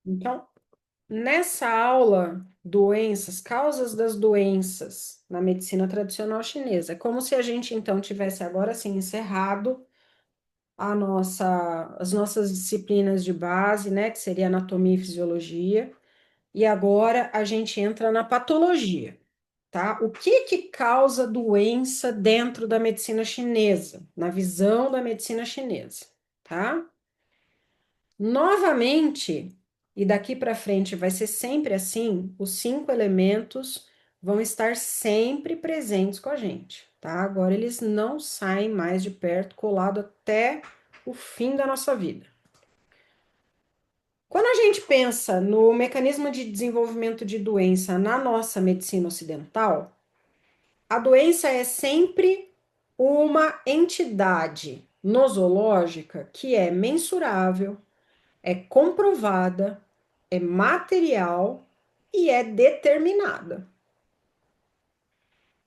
Então, nessa aula, doenças, causas das doenças na medicina tradicional chinesa, é como se a gente então tivesse agora sim encerrado as nossas disciplinas de base, né, que seria anatomia e fisiologia, e agora a gente entra na patologia, tá? O que que causa doença dentro da medicina chinesa, na visão da medicina chinesa, tá? Novamente, e daqui para frente vai ser sempre assim, os cinco elementos vão estar sempre presentes com a gente, tá? Agora eles não saem mais de perto, colado até o fim da nossa vida. Quando a gente pensa no mecanismo de desenvolvimento de doença na nossa medicina ocidental, a doença é sempre uma entidade nosológica que é mensurável, é comprovada, é material e é determinada.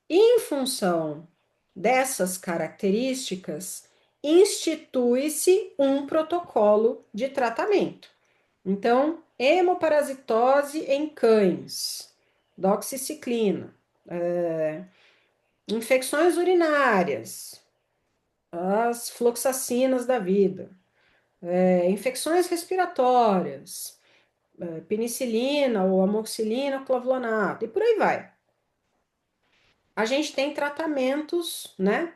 E em função dessas características, institui-se um protocolo de tratamento. Então, hemoparasitose em cães, doxiciclina, infecções urinárias, as fluoxacinas da vida, infecções respiratórias, penicilina ou amoxicilina, clavulanato, e por aí vai. A gente tem tratamentos, né,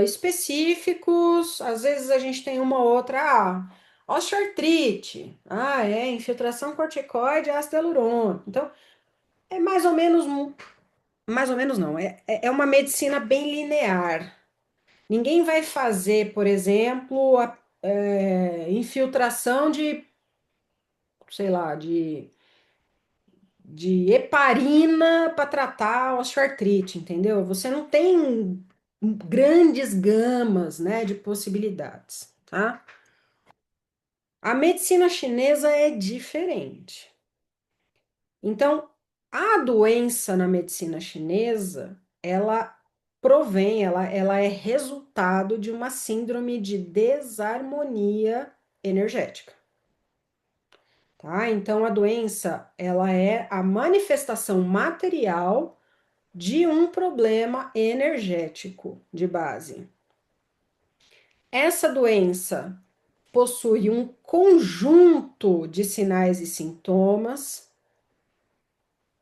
específicos, às vezes a gente tem uma outra, osteoartrite, infiltração corticoide, ácido hialurônico. Então, é mais ou menos não, é uma medicina bem linear. Ninguém vai fazer, por exemplo, infiltração de, sei lá, de heparina para tratar a osteoartrite, entendeu? Você não tem grandes gamas, né, de possibilidades, tá? A medicina chinesa é diferente. Então, a doença na medicina chinesa, ela ela é resultado de uma síndrome de desarmonia energética, tá? Então, a doença, ela é a manifestação material de um problema energético de base. Essa doença possui um conjunto de sinais e sintomas.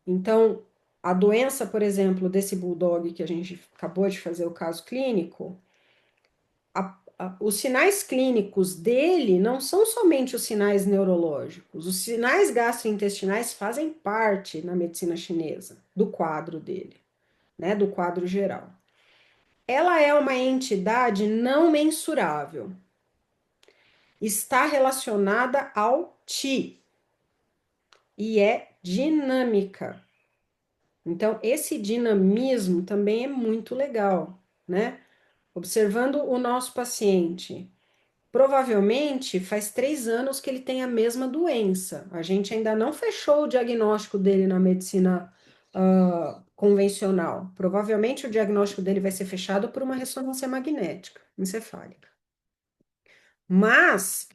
Então, a doença, por exemplo, desse bulldog que a gente acabou de fazer o caso clínico, os sinais clínicos dele não são somente os sinais neurológicos, os sinais gastrointestinais fazem parte na medicina chinesa do quadro dele, né, do quadro geral. Ela é uma entidade não mensurável. Está relacionada ao Qi e é dinâmica. Então, esse dinamismo também é muito legal, né? Observando o nosso paciente. Provavelmente faz 3 anos que ele tem a mesma doença. A gente ainda não fechou o diagnóstico dele na medicina convencional. Provavelmente o diagnóstico dele vai ser fechado por uma ressonância magnética encefálica. Mas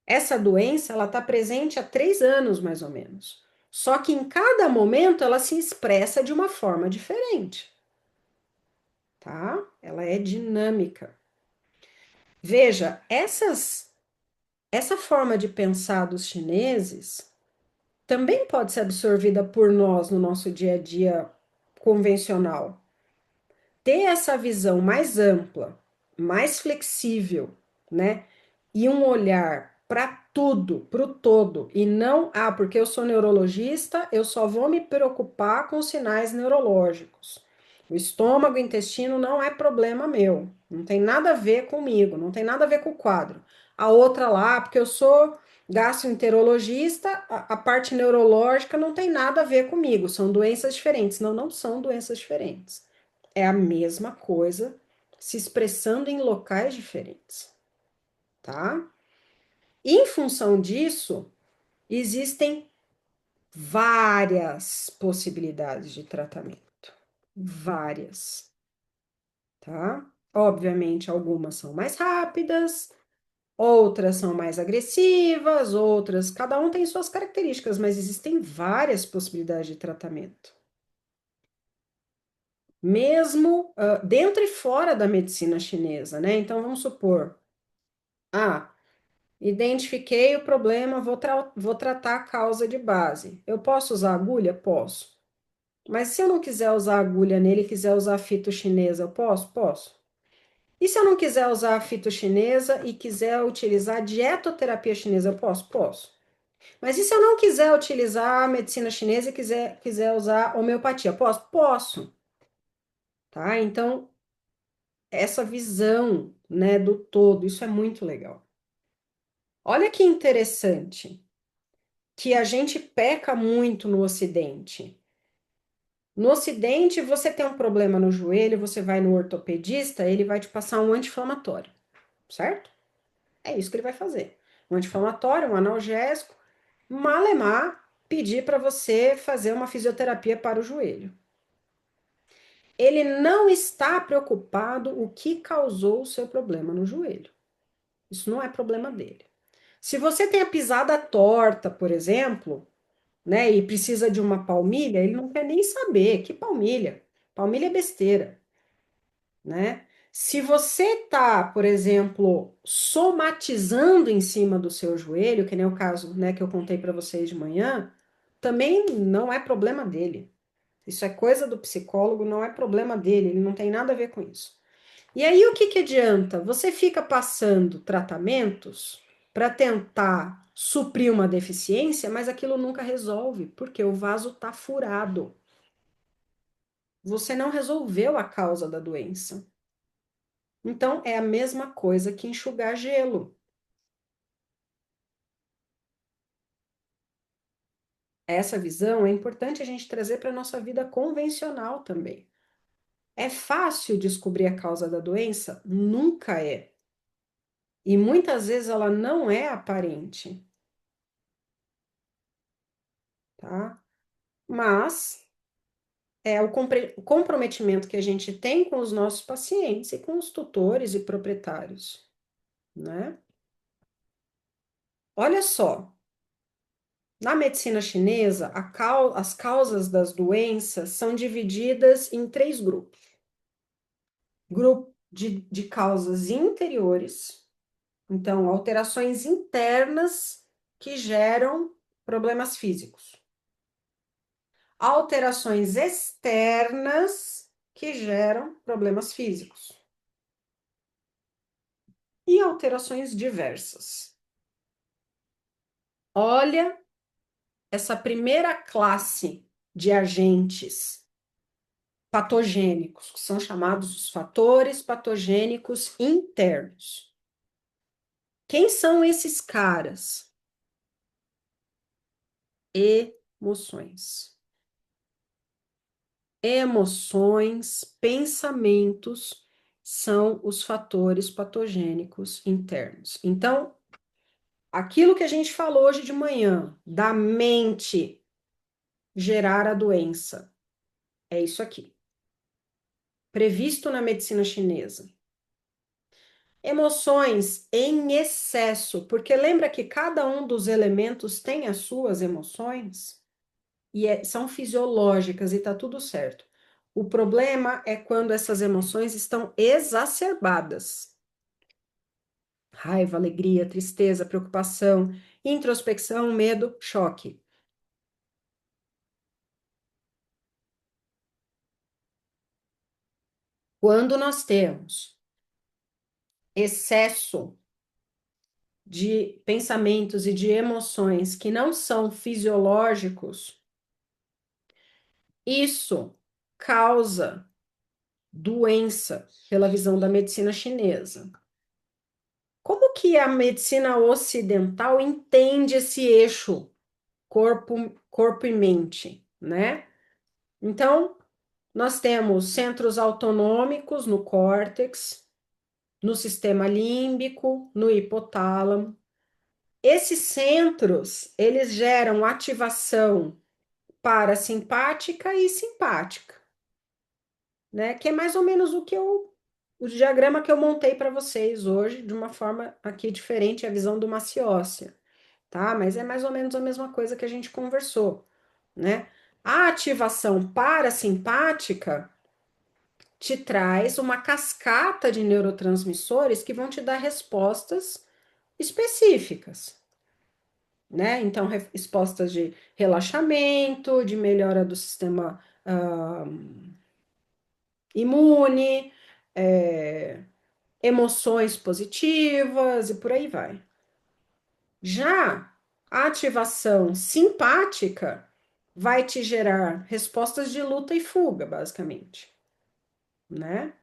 essa doença ela está presente há 3 anos, mais ou menos. Só que em cada momento ela se expressa de uma forma diferente, tá? Ela é dinâmica. Veja, essa forma de pensar dos chineses também pode ser absorvida por nós no nosso dia a dia convencional. Ter essa visão mais ampla, mais flexível, né? E um olhar para tudo, para o todo, e não, porque eu sou neurologista, eu só vou me preocupar com sinais neurológicos. O estômago, o intestino não é problema meu, não tem nada a ver comigo, não tem nada a ver com o quadro. A outra lá, porque eu sou gastroenterologista, a parte neurológica não tem nada a ver comigo, são doenças diferentes. Não, não são doenças diferentes. É a mesma coisa se expressando em locais diferentes, tá? Em função disso, existem várias possibilidades de tratamento. Várias, tá? Obviamente, algumas são mais rápidas, Outras são mais agressivas, outras, cada um tem suas características, mas existem várias possibilidades de tratamento. Mesmo dentro e fora da medicina chinesa, né? Então vamos supor, ah, identifiquei o problema, vou tratar a causa de base. Eu posso usar agulha? Posso. Mas se eu não quiser usar agulha nele e quiser usar fito chinesa, eu posso? Posso. E se eu não quiser usar a fito chinesa e quiser utilizar dietoterapia chinesa, eu posso? Posso. Mas e se eu não quiser utilizar a medicina chinesa e quiser usar homeopatia? Posso? Posso. Tá? Então, essa visão, né, do todo, isso é muito legal. Olha que interessante que a gente peca muito no Ocidente. No Ocidente, você tem um problema no joelho, você vai no ortopedista, ele vai te passar um anti-inflamatório, certo? É isso que ele vai fazer. Um anti-inflamatório, um analgésico, malemar, pedir para você fazer uma fisioterapia para o joelho. Ele não está preocupado o que causou o seu problema no joelho. Isso não é problema dele. Se você tem a pisada torta, por exemplo, né, e precisa de uma palmilha, ele não quer nem saber que palmilha. Palmilha é besteira, né? Se você tá, por exemplo, somatizando em cima do seu joelho, que nem o caso, né, que eu contei para vocês de manhã, também não é problema dele. Isso é coisa do psicólogo, não é problema dele, ele não tem nada a ver com isso. E aí o que que adianta? Você fica passando tratamentos para tentar suprir uma deficiência, mas aquilo nunca resolve, porque o vaso está furado. Você não resolveu a causa da doença. Então é a mesma coisa que enxugar gelo. Essa visão é importante a gente trazer para a nossa vida convencional também. É fácil descobrir a causa da doença? Nunca é. E muitas vezes ela não é aparente, tá? Mas é o comprometimento que a gente tem com os nossos pacientes e com os tutores e proprietários, né? Olha só, na medicina chinesa, as causas das doenças são divididas em três grupos. Grupo de causas interiores, então, alterações internas que geram problemas físicos. Alterações externas que geram problemas físicos. E alterações diversas. Olha essa primeira classe de agentes patogênicos, que são chamados os fatores patogênicos internos. Quem são esses caras? Emoções. Emoções, pensamentos são os fatores patogênicos internos. Então, aquilo que a gente falou hoje de manhã, da mente gerar a doença, é isso aqui, previsto na medicina chinesa. Emoções em excesso, porque lembra que cada um dos elementos tem as suas emoções e são fisiológicas e tá tudo certo. O problema é quando essas emoções estão exacerbadas. Raiva, alegria, tristeza, preocupação, introspecção, medo, choque. Quando nós temos excesso de pensamentos e de emoções que não são fisiológicos, isso causa doença pela visão da medicina chinesa. Como que a medicina ocidental entende esse eixo corpo e mente, né? Então, nós temos centros autonômicos no córtex, no sistema límbico, no hipotálamo. Esses centros, eles geram ativação parasimpática e simpática, né? Que é mais ou menos o diagrama que eu montei para vocês hoje, de uma forma aqui diferente, a visão do maciócia, tá? Mas é mais ou menos a mesma coisa que a gente conversou, né? A ativação parasimpática te traz uma cascata de neurotransmissores que vão te dar respostas específicas, né? Então, respostas de relaxamento, de melhora do sistema imune, emoções positivas e por aí vai. Já a ativação simpática vai te gerar respostas de luta e fuga, basicamente, né?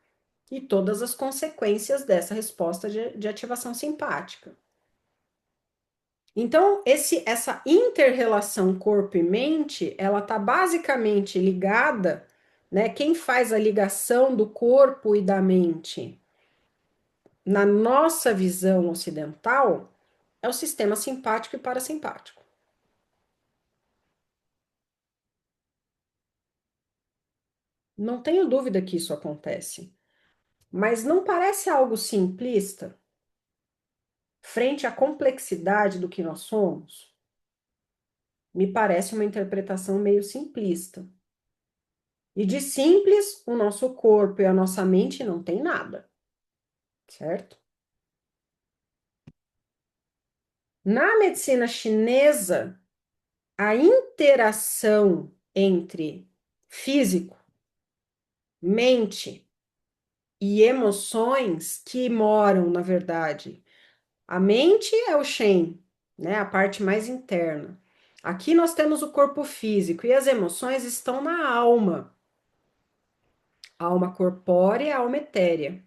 E todas as consequências dessa resposta de ativação simpática. Então, essa inter-relação corpo e mente, ela está basicamente ligada, né? Quem faz a ligação do corpo e da mente na nossa visão ocidental é o sistema simpático e parasimpático. Não tenho dúvida que isso acontece, mas não parece algo simplista frente à complexidade do que nós somos? Me parece uma interpretação meio simplista. E de simples, o nosso corpo e a nossa mente não tem nada, certo? Na medicina chinesa, a interação entre físico, mente e emoções que moram, na verdade, a mente é o Shen, né? A parte mais interna. Aqui nós temos o corpo físico e as emoções estão na alma. A alma corpórea e a alma etérea.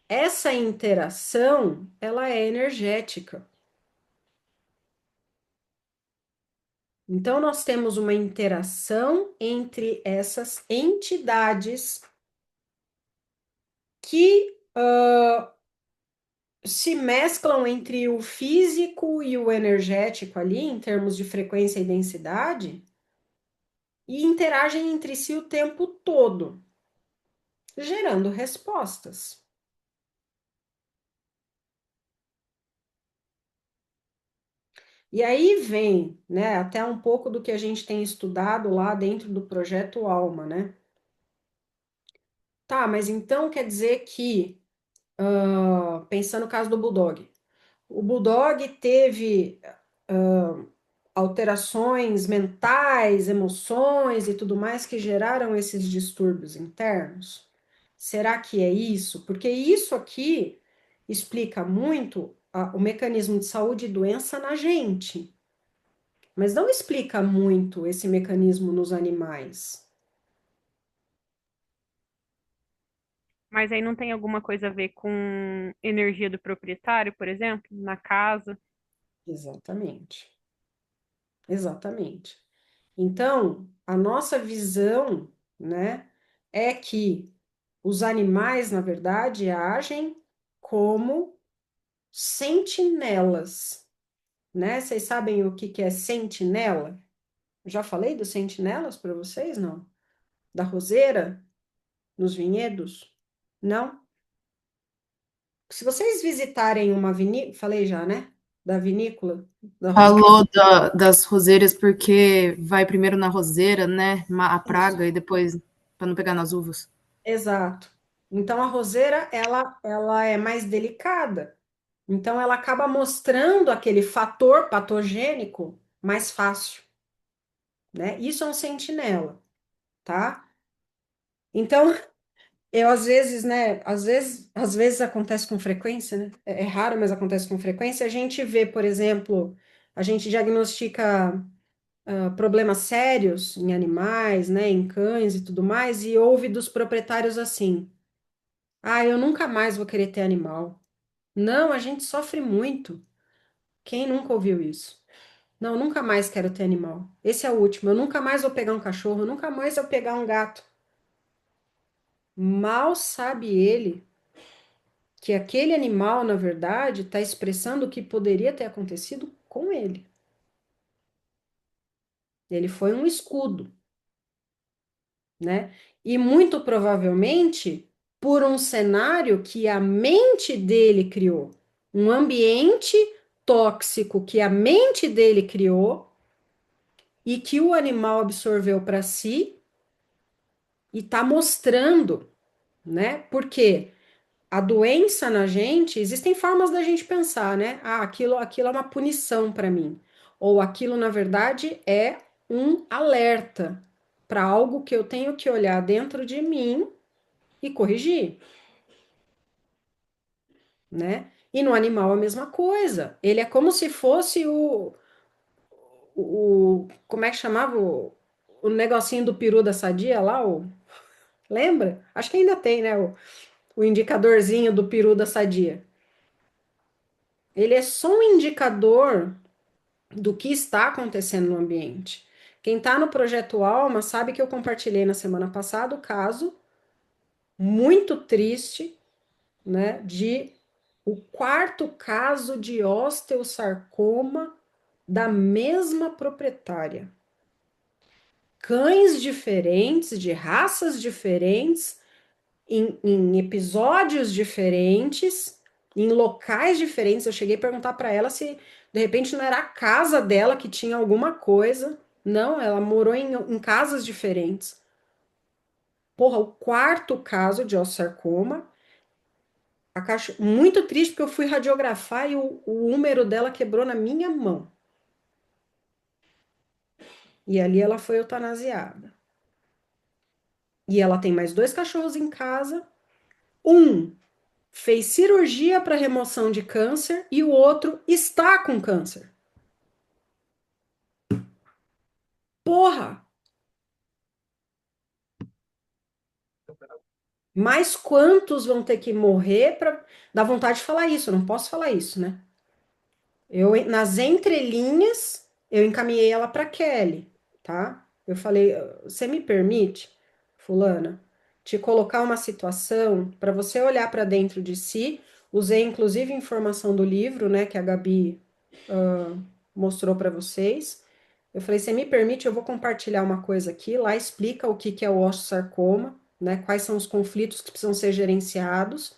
Essa interação, ela é energética. Então, nós temos uma interação entre essas entidades que se mesclam entre o físico e o energético ali, em termos de frequência e densidade, e interagem entre si o tempo todo, gerando respostas. E aí vem, né, até um pouco do que a gente tem estudado lá dentro do projeto Alma, né? Tá, mas então quer dizer que, pensando no caso do Bulldog, o Bulldog teve alterações mentais, emoções e tudo mais que geraram esses distúrbios internos? Será que é isso? Porque isso aqui explica muito o mecanismo de saúde e doença na gente, mas não explica muito esse mecanismo nos animais. Mas aí não tem alguma coisa a ver com energia do proprietário, por exemplo, na casa? Exatamente, exatamente. Então, a nossa visão, né, é que os animais, na verdade, agem como sentinelas, né? Vocês sabem o que que é sentinela? Já falei dos sentinelas para vocês, não? Da roseira nos vinhedos? Não? Se vocês visitarem uma vinícola, falei já, né? Da vinícola, da roseira. Falou das roseiras porque vai primeiro na roseira, né? A Isso. praga e depois para não pegar nas uvas. Exato. Então a roseira, ela é mais delicada. Então ela acaba mostrando aquele fator patogênico mais fácil, né? Isso é um sentinela, tá? Então, eu às vezes, né? Às vezes acontece com frequência, né? É raro, mas acontece com frequência. A gente vê, por exemplo, a gente diagnostica problemas sérios em animais, né? Em cães e tudo mais, e ouve dos proprietários assim: ah, eu nunca mais vou querer ter animal. Não, a gente sofre muito. Quem nunca ouviu isso? Não, nunca mais quero ter animal. Esse é o último. Eu nunca mais vou pegar um cachorro, eu nunca mais vou pegar um gato. Mal sabe ele que aquele animal, na verdade, está expressando o que poderia ter acontecido com ele. Ele foi um escudo, né? E muito provavelmente por um cenário que a mente dele criou, um ambiente tóxico que a mente dele criou e que o animal absorveu para si e está mostrando, né? Porque a doença na gente, existem formas da gente pensar, né? Ah, aquilo é uma punição para mim. Ou aquilo, na verdade, é um alerta para algo que eu tenho que olhar dentro de mim e corrigir, né? E no animal a mesma coisa. Ele é como se fosse como é que chamava o negocinho do peru da sadia lá, lembra? Acho que ainda tem, né? O indicadorzinho do peru da sadia. Ele é só um indicador do que está acontecendo no ambiente. Quem está no projeto Alma sabe que eu compartilhei na semana passada o caso muito triste, né, de o quarto caso de osteosarcoma da mesma proprietária. Cães diferentes, de raças diferentes, em episódios diferentes, em locais diferentes. Eu cheguei a perguntar para ela se de repente não era a casa dela que tinha alguma coisa. Não, ela morou em casas diferentes. Porra, o quarto caso de osteosarcoma. Muito triste porque eu fui radiografar e o úmero dela quebrou na minha mão. E ali ela foi eutanasiada. E ela tem mais dois cachorros em casa. Um fez cirurgia para remoção de câncer e o outro está com câncer. Porra! Mas quantos vão ter que morrer para dar vontade de falar isso? Eu não posso falar isso, né? Eu, nas entrelinhas, eu encaminhei ela para Kelly, tá? Eu falei, você me permite, fulana, te colocar uma situação para você olhar para dentro de si. Usei inclusive informação do livro, né, que a Gabi mostrou para vocês. Eu falei, você me permite, eu vou compartilhar uma coisa aqui. Lá explica o que que é o osteosarcoma, né? Quais são os conflitos que precisam ser gerenciados.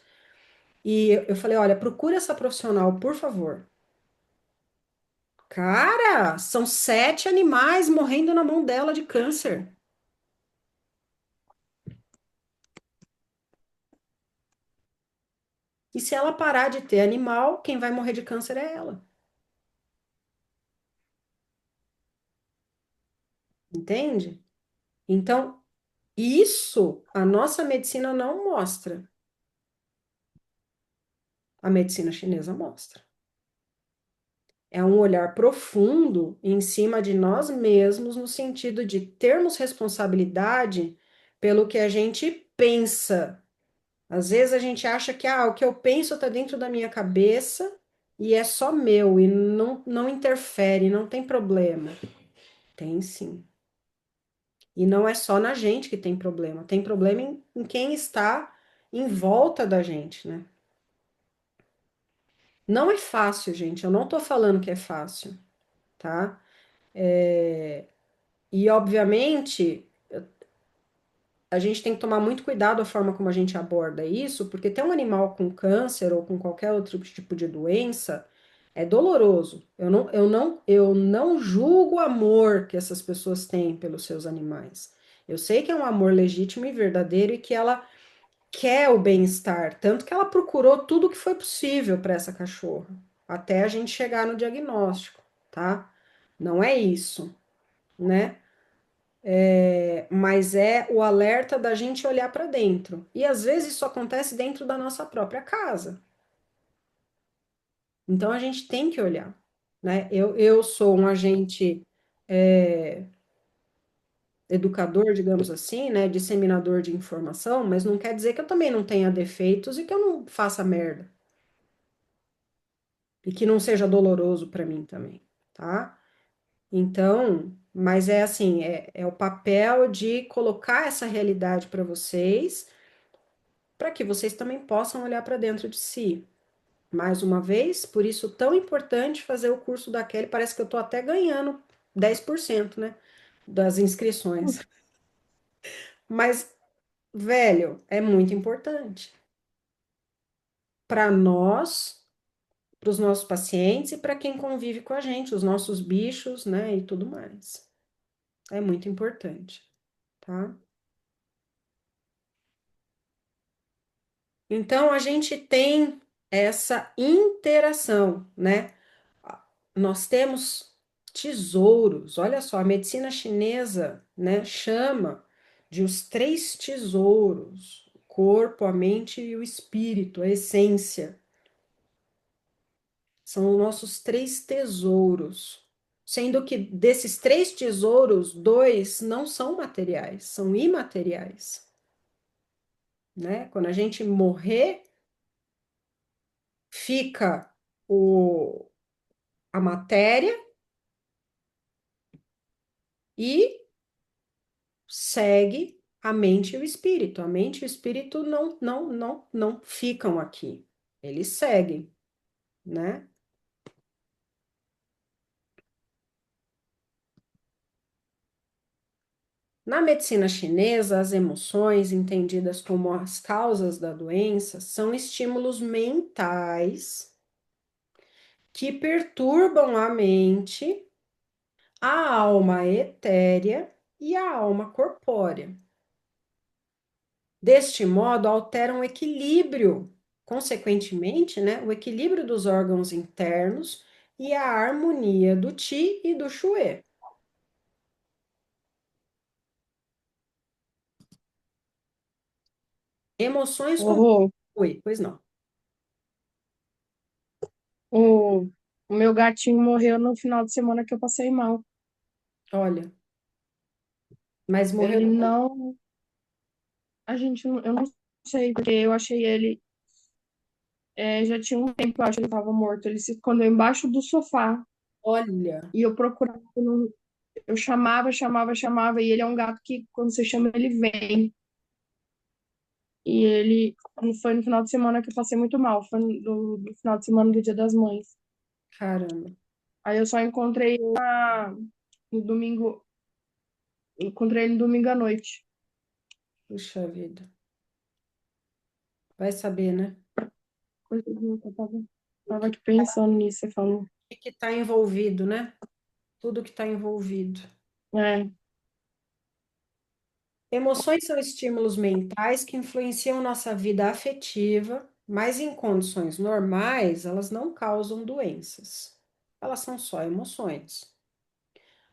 E eu falei, olha, procura essa profissional, por favor. Cara, são 7 animais morrendo na mão dela de câncer. E se ela parar de ter animal, quem vai morrer de câncer é ela. Entende? Então, isso a nossa medicina não mostra. A medicina chinesa mostra. É um olhar profundo em cima de nós mesmos, no sentido de termos responsabilidade pelo que a gente pensa. Às vezes a gente acha que o que eu penso está dentro da minha cabeça e é só meu e não interfere, não tem problema. Tem sim. E não é só na gente que tem problema em quem está em volta da gente, né? Não é fácil, gente. Eu não tô falando que é fácil, tá? E, obviamente, a gente tem que tomar muito cuidado a forma como a gente aborda isso, porque ter um animal com câncer ou com qualquer outro tipo de doença é doloroso. Eu não julgo o amor que essas pessoas têm pelos seus animais. Eu sei que é um amor legítimo e verdadeiro e que ela quer o bem-estar, tanto que ela procurou tudo que foi possível para essa cachorra, até a gente chegar no diagnóstico, tá? Não é isso, né? Mas é o alerta da gente olhar para dentro. E às vezes isso acontece dentro da nossa própria casa. Então a gente tem que olhar, né? Eu sou um agente educador, digamos assim, né? Disseminador de informação, mas não quer dizer que eu também não tenha defeitos e que eu não faça merda. E que não seja doloroso para mim também, tá? Então, mas é assim, é o papel de colocar essa realidade para vocês, para que vocês também possam olhar para dentro de si. Mais uma vez, por isso tão importante fazer o curso da Kelly. Parece que eu estou até ganhando 10%, né, das inscrições. Mas velho, é muito importante para nós, para os nossos pacientes e para quem convive com a gente, os nossos bichos, né, e tudo mais. É muito importante, tá? Então, a gente tem essa interação, né? Nós temos tesouros, olha só, a medicina chinesa, né, chama de os três tesouros: o corpo, a mente e o espírito, a essência. São os nossos três tesouros. Sendo que desses três tesouros, dois não são materiais, são imateriais, né? Quando a gente morrer, fica o, a matéria e segue a mente e o espírito. A mente e o espírito não ficam aqui. Eles seguem, né? Na medicina chinesa, as emoções, entendidas como as causas da doença, são estímulos mentais que perturbam a mente, a alma etérea e a alma corpórea. Deste modo, alteram o equilíbrio, consequentemente, né, o equilíbrio dos órgãos internos e a harmonia do Qi e do Xue. Emoções como... Horror. Oi, pois não. O meu gatinho morreu no final de semana que eu passei mal. Olha, mas morreu Ele do quê? não. Eu não sei, porque eu achei ele. Já tinha um tempo, eu acho que ele estava morto. Ele se escondeu embaixo do sofá. Olha, E eu procurava. Eu chamava. E ele é um gato que, quando você chama, ele vem. E ele. Foi no final de semana que eu passei muito mal. Foi no final de semana do Dia das Mães. caramba, Aí eu só encontrei ele no domingo. Encontrei ele no domingo à noite. puxa vida. Vai saber, né? Coisa que eu tava aqui pensando nisso, você falou. Que está envolvido, né? Tudo que está envolvido. É, Emoções são estímulos mentais que influenciam nossa vida afetiva, mas em condições normais, elas não causam doenças. Elas são só emoções.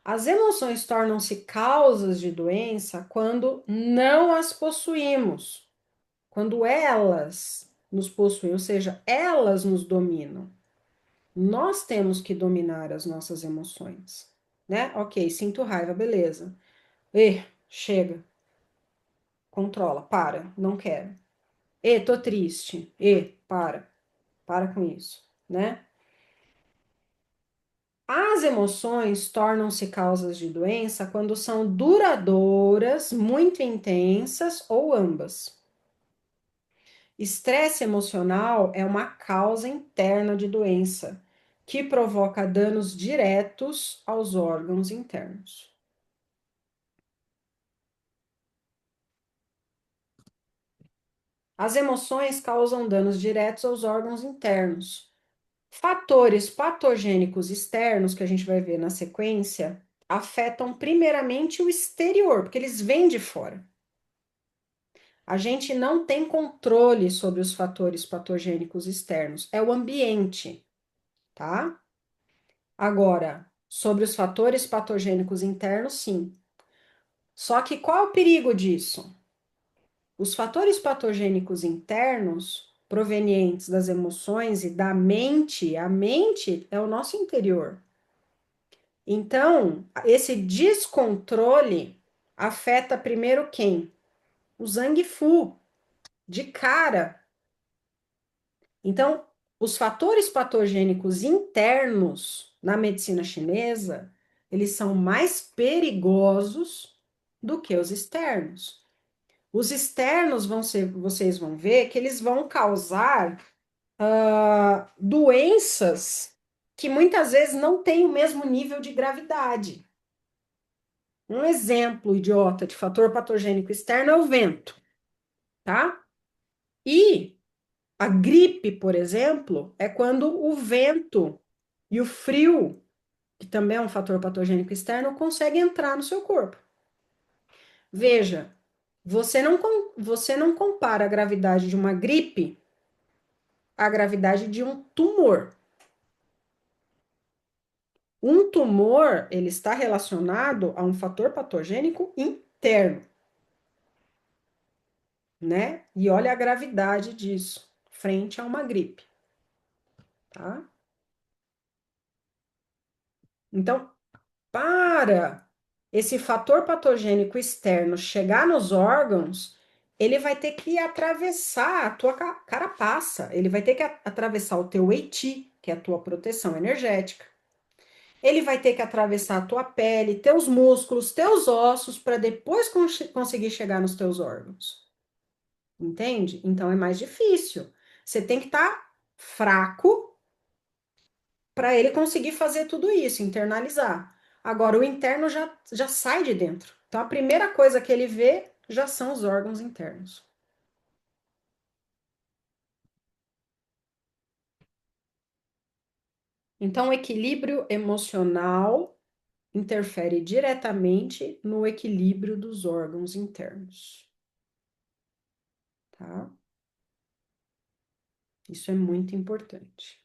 As emoções tornam-se causas de doença quando não as possuímos, quando elas nos possuem, ou seja, elas nos dominam. Nós temos que dominar as nossas emoções, né? Ok, sinto raiva, beleza. Chega, controla, para, não quero. Tô triste. Para com isso, né? As emoções tornam-se causas de doença quando são duradouras, muito intensas ou ambas. Estresse emocional é uma causa interna de doença que provoca danos diretos aos órgãos internos. As emoções causam danos diretos aos órgãos internos. Fatores patogênicos externos, que a gente vai ver na sequência, afetam primeiramente o exterior, porque eles vêm de fora. A gente não tem controle sobre os fatores patogênicos externos, é o ambiente, tá? Agora, sobre os fatores patogênicos internos, sim. Só que qual é o perigo disso? Os fatores patogênicos internos, provenientes das emoções e da mente, a mente é o nosso interior. Então, esse descontrole afeta primeiro quem? O Zhang Fu, de cara. Então, os fatores patogênicos internos na medicina chinesa, eles são mais perigosos do que os externos. Os externos vão ser, vocês vão ver que eles vão causar doenças que muitas vezes não têm o mesmo nível de gravidade. Um exemplo idiota de fator patogênico externo é o vento. tá? E a gripe, por exemplo, é quando o vento e o frio, que também é um fator patogênico externo, conseguem entrar no seu corpo. Veja, você não compara a gravidade de uma gripe à gravidade de um tumor. Um tumor, ele está relacionado a um fator patogênico interno, né? E olha a gravidade disso, frente a uma gripe, tá? Então, para esse fator patogênico externo chegar nos órgãos, ele vai ter que atravessar a tua carapaça, ele vai ter que atravessar o teu Eiti, que é a tua proteção energética. Ele vai ter que atravessar a tua pele, teus músculos, teus ossos, para depois conseguir chegar nos teus órgãos. Entende? Então é mais difícil. Você tem que estar fraco para ele conseguir fazer tudo isso, internalizar. Agora, o interno já sai de dentro. Então, a primeira coisa que ele vê já são os órgãos internos. Então, o equilíbrio emocional interfere diretamente no equilíbrio dos órgãos internos, tá? Isso é muito importante.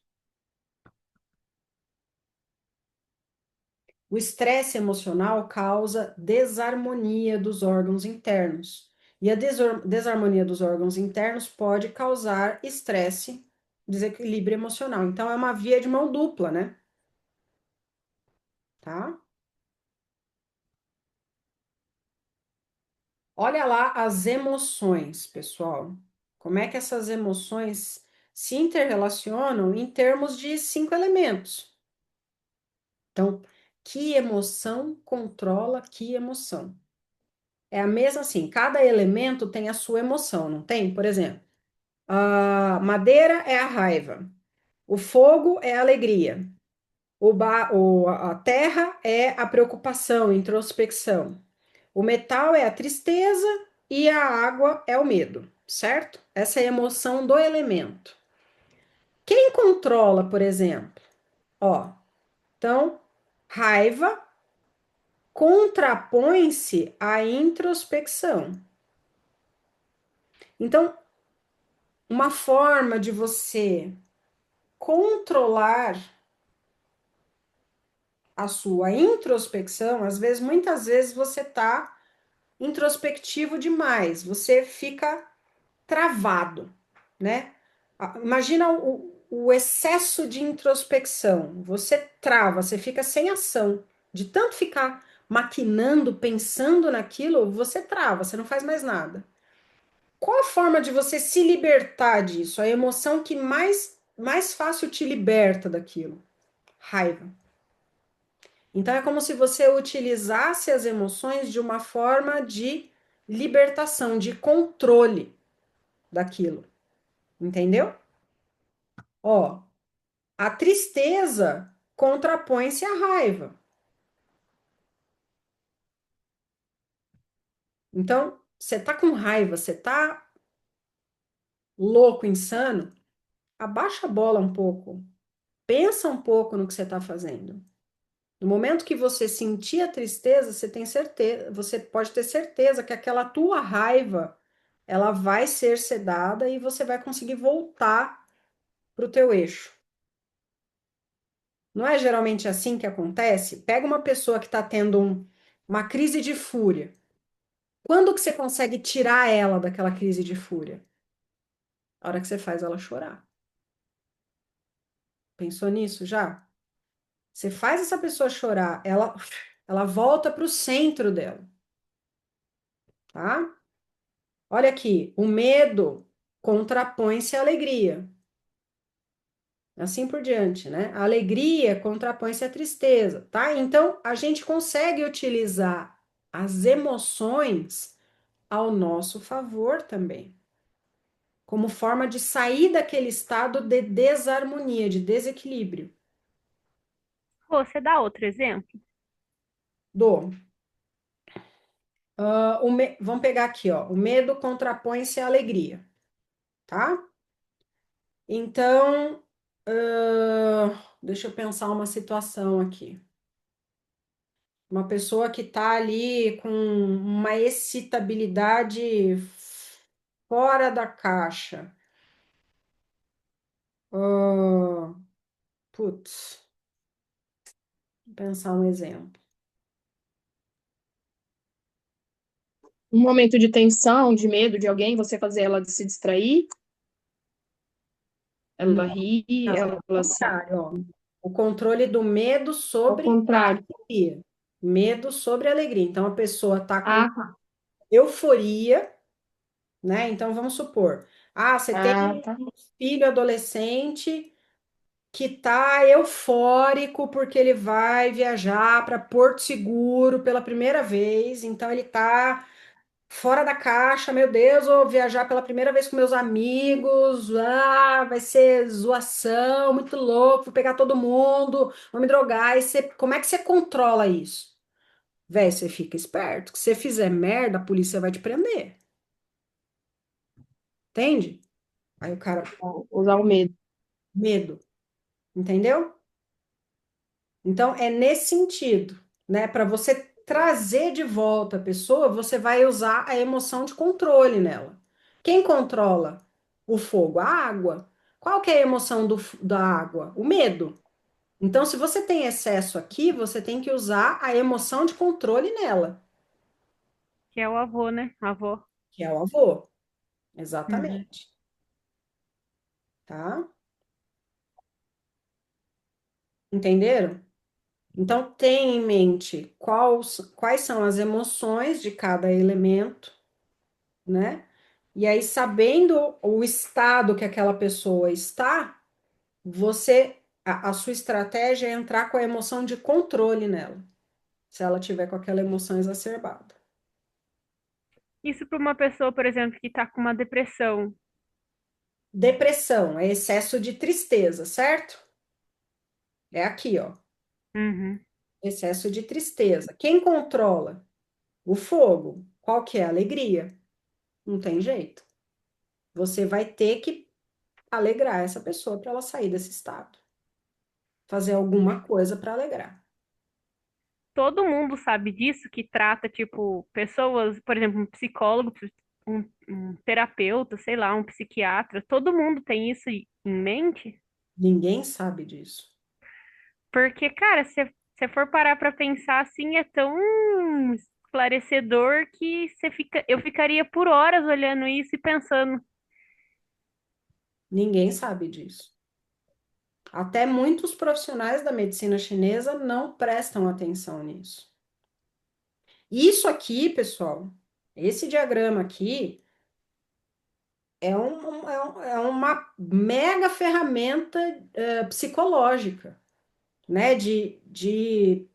O estresse emocional causa desarmonia dos órgãos internos. E a desarmonia dos órgãos internos pode causar estresse, desequilíbrio emocional. Então, é uma via de mão dupla, né? Tá? Olha lá as emoções, pessoal. Como é que essas emoções se interrelacionam em termos de 5 elementos. Então, que emoção controla que emoção? É a mesma assim, cada elemento tem a sua emoção, não tem? Por exemplo, a madeira é a raiva, o fogo é a alegria, a terra é a preocupação, introspecção, o metal é a tristeza e a água é o medo, certo? Essa é a emoção do elemento. Quem controla, por exemplo? Ó, então, raiva contrapõe-se à introspecção. Então, uma forma de você controlar a sua introspecção, às vezes, muitas vezes você está introspectivo demais, você fica travado, né? Imagina o excesso de introspecção, você trava, você fica sem ação, de tanto ficar maquinando, pensando naquilo, você trava, você não faz mais nada. Qual a forma de você se libertar disso? A emoção que mais fácil te liberta daquilo? Raiva. Então é como se você utilizasse as emoções de uma forma de libertação, de controle daquilo. Entendeu? Ó, a tristeza contrapõe-se à raiva. Então, você tá com raiva, você tá louco, insano, abaixa a bola um pouco. Pensa um pouco no que você está fazendo. No momento que você sentir a tristeza, você tem certeza, você pode ter certeza que aquela tua raiva, ela vai ser sedada e você vai conseguir voltar para o teu eixo. Não é geralmente assim que acontece? Pega uma pessoa que está tendo uma crise de fúria. Quando que você consegue tirar ela daquela crise de fúria? A hora que você faz ela chorar. Pensou nisso já? Você faz essa pessoa chorar, ela volta para o centro dela, tá? Olha aqui, o medo contrapõe-se à alegria. Assim por diante, né? A alegria contrapõe-se à tristeza, tá? Então, a gente consegue utilizar as emoções ao nosso favor também, como forma de sair daquele estado de desarmonia, de desequilíbrio. Você dá outro exemplo? Do Vamos pegar aqui, ó. O medo contrapõe-se à alegria, tá? Então, deixa eu pensar uma situação aqui. Uma pessoa que está ali com uma excitabilidade fora da caixa. Ah, putz, vou pensar um exemplo. Um momento de tensão, de medo de alguém, você fazer ela se distrair, Não, ela rir, não, é o ela se... contrário, ó. O controle do medo Ao sobre a contrário. alegria. Medo sobre a alegria. Então, a pessoa está com Ah, tá. euforia, né? Então, vamos supor, você tem Ah, um tá. filho adolescente que tá eufórico porque ele vai viajar para Porto Seguro pela primeira vez, então ele tá fora da caixa, meu Deus, vou viajar pela primeira vez com meus amigos, vai ser zoação, muito louco, vou pegar todo mundo, vou me drogar, como é que você controla isso? Véi, você fica esperto, que se você fizer merda, a polícia vai te prender, entende? Aí o cara, Usar o medo. medo, entendeu? Então, é nesse sentido, né? Para você trazer de volta a pessoa, você vai usar a emoção de controle nela. Quem controla o fogo? A água. Qual que é a emoção da água? O medo. Então, se você tem excesso aqui, você tem que usar a emoção de controle nela, Que é o avô, né? Avô. que é o avô. Uhum. Exatamente, tá? Entenderam? Então, tenha em mente quais são as emoções de cada elemento, né? E aí, sabendo o estado que aquela pessoa está, a sua estratégia é entrar com a emoção de controle nela, se ela tiver com aquela emoção exacerbada. Isso para uma pessoa, por exemplo, que está com uma depressão. Depressão é excesso de tristeza, certo? É aqui, ó, Uhum. excesso de tristeza. Quem controla o fogo? Qual que é a alegria? Não tem jeito. Você vai ter que alegrar essa pessoa para ela sair desse estado. Fazer alguma coisa para alegrar. Todo mundo sabe disso, que trata, tipo, pessoas, por exemplo, um psicólogo, um terapeuta, sei lá, um psiquiatra. Todo mundo tem isso em mente? Ninguém sabe disso. Porque, cara, se você for parar pra pensar assim, é tão esclarecedor que eu ficaria por horas olhando isso e pensando, Ninguém sabe disso. Até muitos profissionais da medicina chinesa não prestam atenção nisso. Isso aqui, pessoal, esse diagrama aqui é uma mega ferramenta psicológica, né? De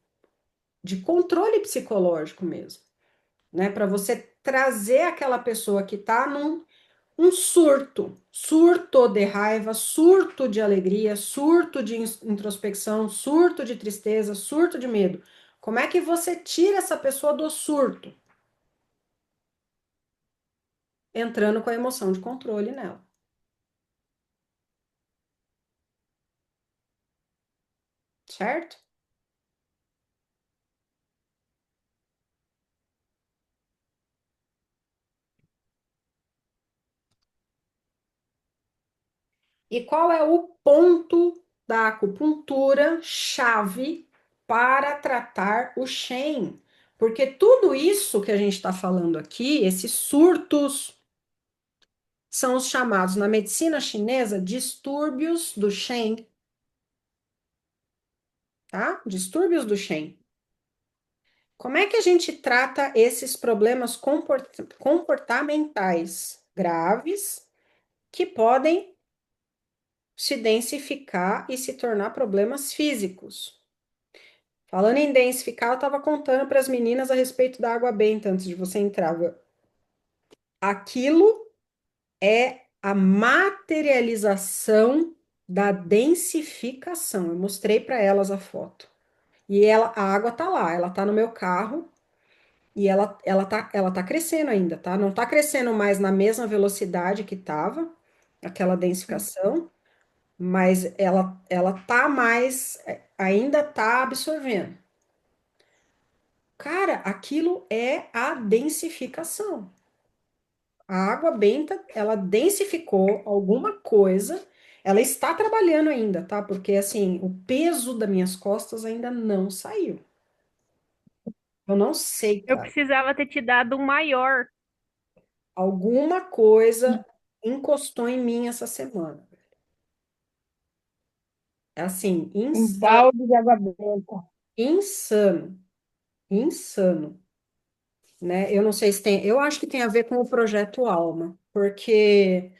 controle psicológico mesmo, né? Para você trazer aquela pessoa que está num um surto de raiva, surto de alegria, surto de introspecção, surto de tristeza, surto de medo. Como é que você tira essa pessoa do surto? Entrando com a emoção de controle nela, certo? E qual é o ponto da acupuntura chave para tratar o Shen? Porque tudo isso que a gente está falando aqui, esses surtos, são os chamados na medicina chinesa distúrbios do Shen, tá? Distúrbios do Shen. Como é que a gente trata esses problemas comportamentais graves que podem se densificar e se tornar problemas físicos? Falando em densificar, eu estava contando para as meninas a respeito da água benta antes de você entrar. Aquilo é a materialização da densificação. Eu mostrei para elas a foto. A água tá lá, ela tá no meu carro. E ela tá crescendo ainda, tá? Não tá crescendo mais na mesma velocidade que tava, aquela densificação, mas ela tá mais, ainda tá absorvendo. Cara, aquilo é a densificação. A água benta, ela densificou alguma coisa, ela está trabalhando ainda, tá? Porque, assim, o peso das minhas costas ainda não saiu. Eu não sei, Eu cara. precisava ter te dado um maior. Alguma coisa encostou em mim essa semana. É assim, Um balde de água benta. insano, insano, né? Eu não sei se tem, eu acho que tem a ver com o projeto Alma, porque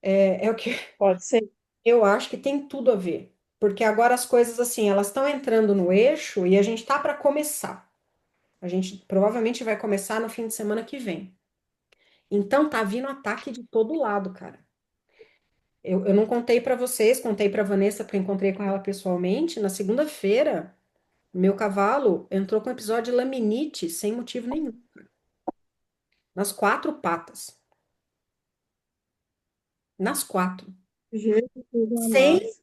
é o que Pode ser. eu acho que tem tudo a ver. Porque agora as coisas assim, elas estão entrando no eixo e a gente tá para começar. A gente provavelmente vai começar no fim de semana que vem. Então tá vindo ataque de todo lado, cara. Eu não contei para vocês, contei para Vanessa porque eu encontrei com ela pessoalmente. Na segunda-feira, meu cavalo entrou com um episódio de laminite sem motivo nenhum, nas quatro patas, nas quatro, Jesus sem, amado.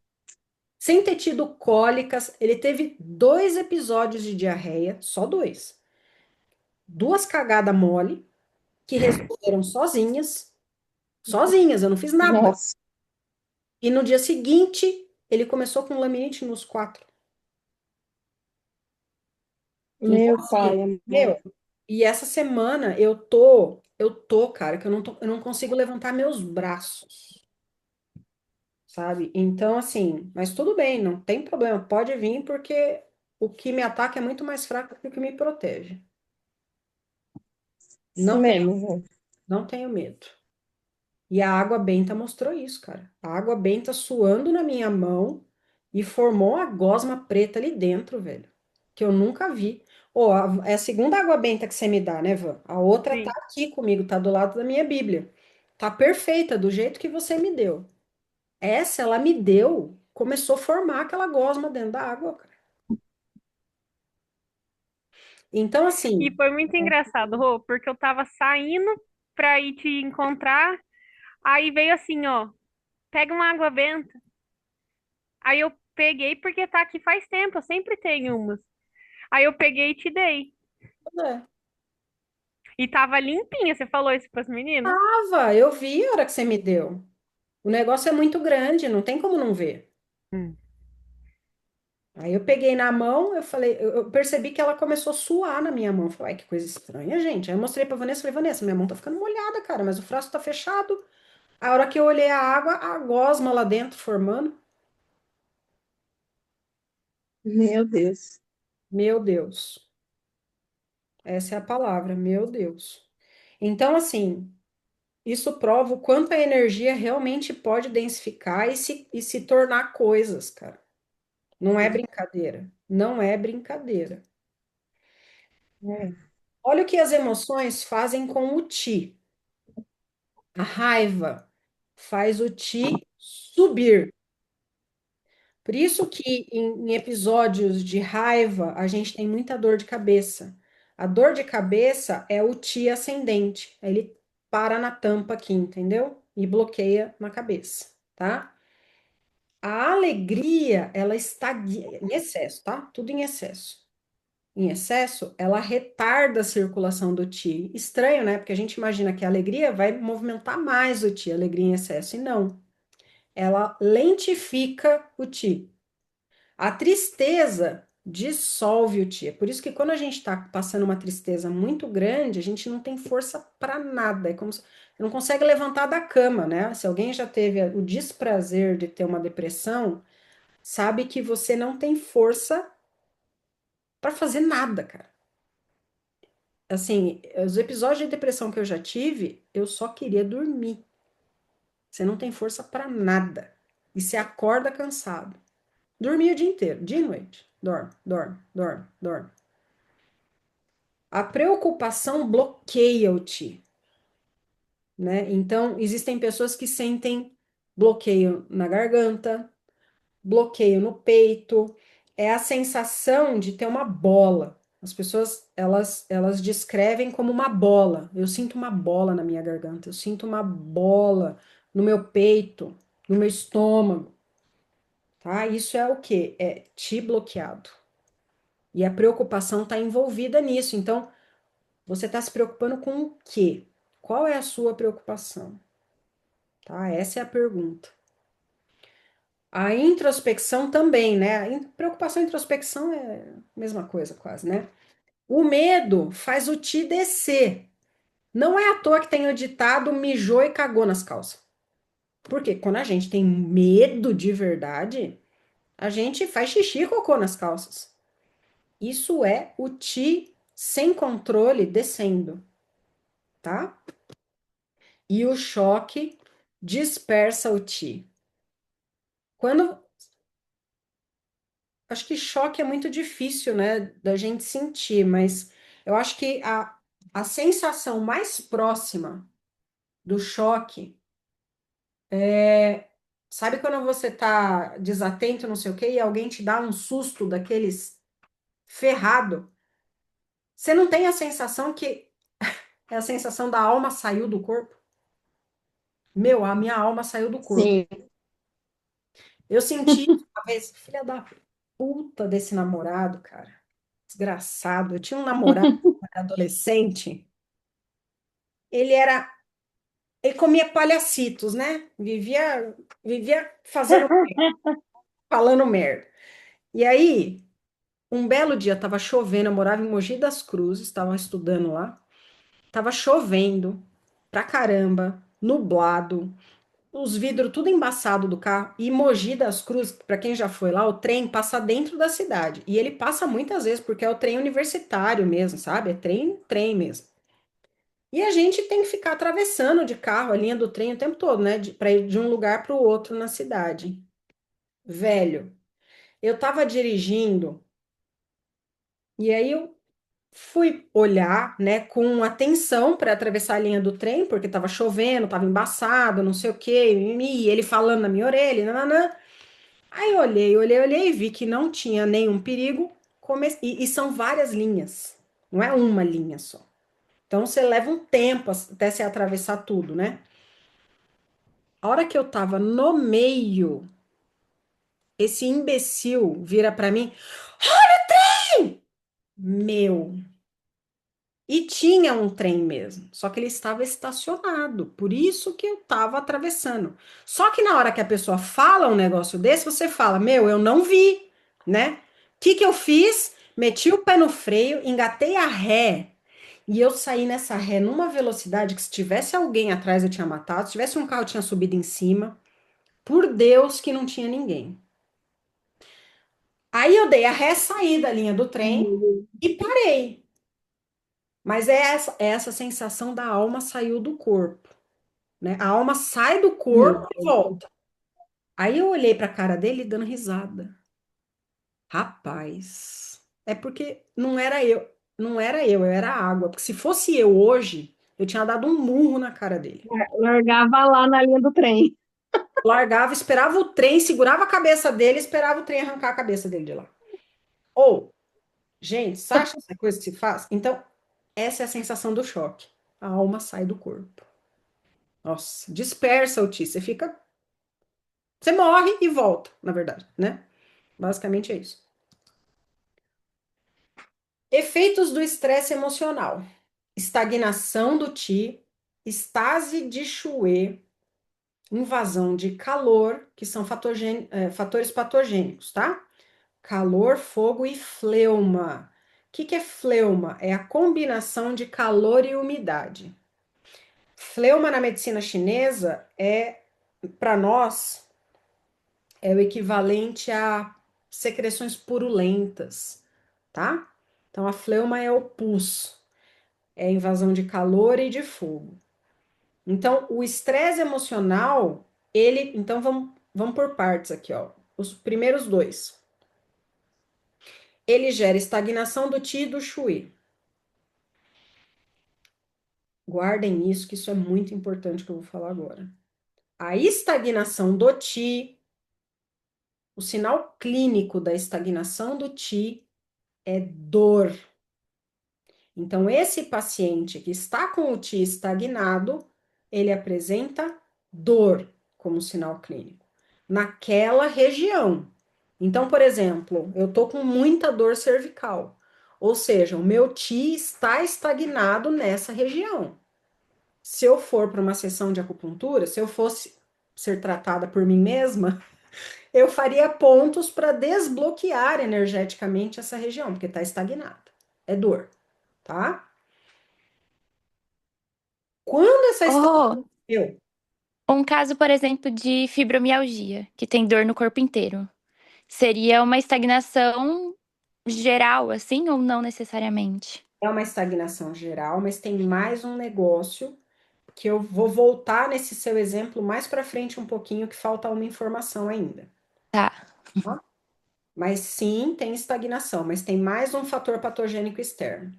sem ter tido cólicas. Ele teve 2 episódios de diarreia, só dois, duas cagadas mole que resolveram sozinhas, sozinhas, eu não fiz nada. Nossa, E no dia seguinte, ele começou com laminite nos quatro. Então, meu pai, assim, amado. meu, e essa semana cara, que eu não consigo levantar meus braços, sabe? Então, assim, mas tudo bem, não tem problema, pode vir, porque o que me ataca é muito mais fraco que o que me protege. Isso Não tenho, mesmo, velho. não tenho medo. E a água benta mostrou isso, cara. A água benta suando na minha mão e formou uma gosma preta ali dentro, velho. Que eu nunca vi. É a segunda água benta que você me dá, né, Van? A outra tá Sim. aqui comigo, tá do lado da minha Bíblia. Tá perfeita, do jeito que você me deu. Essa, ela me deu, começou a formar aquela gosma dentro da água, cara. Então, E assim, foi muito engraçado, Rô, porque eu tava saindo pra ir te encontrar, aí veio assim, ó, pega uma água benta. Aí eu peguei porque tá aqui faz tempo, eu sempre tenho umas. Aí eu peguei e te dei. é, E tava limpinha, você falou isso pras meninas? eu vi a hora que você me deu. O negócio é muito grande, não tem como não ver. Hum. Aí eu peguei na mão, eu falei, eu percebi que ela começou a suar na minha mão. Eu falei, ai, que coisa estranha, gente. Aí eu mostrei pra Vanessa, falei, Vanessa, minha mão tá ficando molhada, cara, mas o frasco tá fechado. A hora que eu olhei a água, a gosma lá dentro formando. Meu Deus. Meu Deus, essa é a palavra, meu Deus. Então, assim, isso prova o quanto a energia realmente pode densificar e se tornar coisas, cara. Não é brincadeira. Não é brincadeira. É. Olha o que as emoções fazem com o ti. A raiva faz o ti subir. Por isso que em episódios de raiva a gente tem muita dor de cabeça. A dor de cabeça é o ti ascendente. Ele para na tampa aqui, entendeu? E bloqueia na cabeça, tá? A alegria, ela está em excesso, tá? Tudo em excesso. Em excesso, ela retarda a circulação do ti. Estranho, né? Porque a gente imagina que a alegria vai movimentar mais o ti, a alegria em excesso, e não. Ela lentifica o ti. A tristeza dissolve o ti. É por isso que quando a gente está passando uma tristeza muito grande, a gente não tem força para nada. É como se não consegue levantar da cama, né? Se alguém já teve o desprazer de ter uma depressão, sabe que você não tem força para fazer nada, cara. Assim, os episódios de depressão que eu já tive, eu só queria dormir. Você não tem força para nada. E você acorda cansado. Dormia o dia inteiro, dia e noite. Dorme, dorme, dorme, dorme. A preocupação bloqueia o ti, né? Então, existem pessoas que sentem bloqueio na garganta, bloqueio no peito. É a sensação de ter uma bola. As pessoas, elas descrevem como uma bola. Eu sinto uma bola na minha garganta, eu sinto uma bola no meu peito, no meu estômago, tá? Isso é o quê? É ti bloqueado. E a preocupação está envolvida nisso. Então, você está se preocupando com o quê? Qual é a sua preocupação? Tá? Essa é a pergunta. A introspecção também, né? Preocupação e introspecção é a mesma coisa, quase, né? O medo faz o ti descer. Não é à toa que tem o ditado mijou e cagou nas calças. Porque quando a gente tem medo de verdade, a gente faz xixi e cocô nas calças. Isso é o ti sem controle descendo, tá? E o choque dispersa o ti. Quando acho que choque é muito difícil, né, da gente sentir, mas eu acho que a sensação mais próxima do choque é, sabe quando você tá desatento, não sei o quê, e alguém te dá um susto daqueles ferrado? Você não tem a sensação que é a sensação da alma saiu do corpo? Meu, a minha alma saiu do corpo. Sim. Eu senti uma vez, filha da puta desse namorado, cara. Desgraçado. Eu tinha um namorado adolescente. Ele era, ele comia palhacitos, né? Vivia fazendo, falando merda. E aí, um belo dia tava chovendo, eu morava em Mogi das Cruzes, estava estudando lá. Tava chovendo pra caramba, nublado, os vidros tudo embaçado do carro. E Mogi das Cruzes, pra quem já foi lá, o trem passa dentro da cidade. E ele passa muitas vezes porque é o trem universitário mesmo, sabe? É trem, trem mesmo. E a gente tem que ficar atravessando de carro a linha do trem o tempo todo, né? Para ir de um lugar para o outro na cidade. Velho, eu tava dirigindo e aí eu fui olhar, né, com atenção para atravessar a linha do trem, porque tava chovendo, tava embaçado, não sei o quê, e ele falando na minha orelha, nananã. Aí eu olhei e vi que não tinha nenhum perigo, e são várias linhas, não é uma linha só. Então você leva um tempo até você atravessar tudo, né? A hora que eu tava no meio, esse imbecil vira pra mim, meu. E tinha um trem mesmo, só que ele estava estacionado, por isso que eu tava atravessando. Só que na hora que a pessoa fala um negócio desse, você fala, meu, eu não vi, né? O que que eu fiz? Meti o pé no freio, engatei a ré. E eu saí nessa ré numa velocidade que se tivesse alguém atrás eu tinha matado, se tivesse um carro eu tinha subido em cima. Por Deus que não tinha ninguém. Aí eu dei a ré, saí da linha do trem e parei. Mas é essa sensação da alma saiu do corpo, né? A alma sai do Meu corpo e Deus. volta. Aí eu olhei para a cara dele dando risada. Rapaz, é porque não era eu era a água. Porque se fosse eu hoje, eu tinha dado um murro na cara dele. Largava lá na linha do trem. Largava, esperava o trem, segurava a cabeça dele, esperava o trem arrancar a cabeça dele de lá. Ou, gente, você acha que essa coisa que se faz? Então, essa é a sensação do choque. A alma sai do corpo. Nossa, dispersa o ti. Você fica. Você morre e volta, na verdade, né? Basicamente é isso. Efeitos do estresse emocional: estagnação do ti, estase de Chouet, invasão de calor, que são fatores patogênicos, tá? Calor, fogo e fleuma. O que que é fleuma? É a combinação de calor e umidade. Fleuma na medicina chinesa é, para nós, é o equivalente a secreções purulentas, tá? Então a fleuma é o pus, é a invasão de calor e de fogo. Então o estresse emocional, então vamos por partes aqui, ó. Os primeiros dois. Ele gera estagnação do Qi e do Shui. Guardem isso, que isso é muito importante que eu vou falar agora. A estagnação do Qi, o sinal clínico da estagnação do Qi é dor. Então, esse paciente que está com o Ti estagnado, ele apresenta dor como sinal clínico naquela região. Então, por exemplo, eu tô com muita dor cervical, ou seja, o meu Ti está estagnado nessa região. Se eu for para uma sessão de acupuntura, se eu fosse ser tratada por mim mesma, eu faria pontos para desbloquear energeticamente essa região, porque está estagnada. É dor, tá? Quando essa Oh, eu, um caso, por exemplo, de fibromialgia, que tem dor no corpo inteiro. Seria uma estagnação geral, assim, ou não necessariamente? é uma estagnação geral, mas tem mais um negócio que eu vou voltar nesse seu exemplo mais para frente um pouquinho, que falta uma informação ainda. Tá. Tá? Mas sim, tem estagnação, mas tem mais um fator patogênico externo.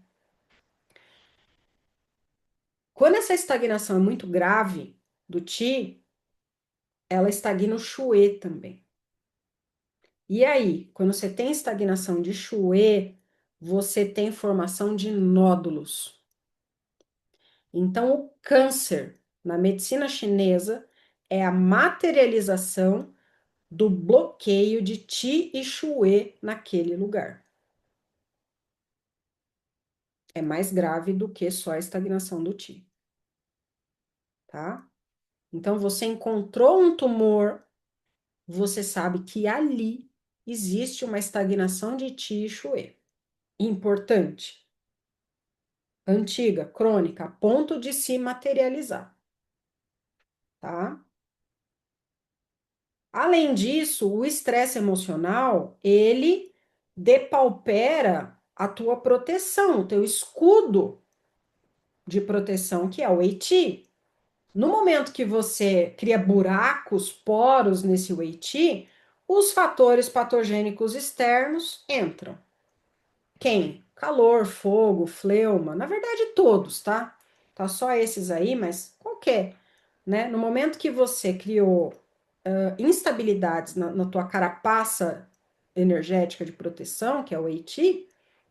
Quando essa estagnação é muito grave do Ti, ela estagna o Xue também. E aí, quando você tem estagnação de Xue, você tem formação de nódulos. Então, o câncer, na medicina chinesa, é a materialização do bloqueio de Qi e Xue naquele lugar. É mais grave do que só a estagnação do Qi, tá? Então, você encontrou um tumor, você sabe que ali existe uma estagnação de Qi e Xue. Importante. Antiga, crônica, a ponto de se materializar, tá? Além disso, o estresse emocional, ele depaupera a tua proteção, o teu escudo de proteção, que é o Eiti. No momento que você cria buracos, poros nesse Eiti, os fatores patogênicos externos entram. Quem? Calor, fogo, fleuma, na verdade todos, tá? Tá só esses aí, mas qualquer, né? No momento que você criou instabilidades na tua carapaça energética de proteção, que é o EIT,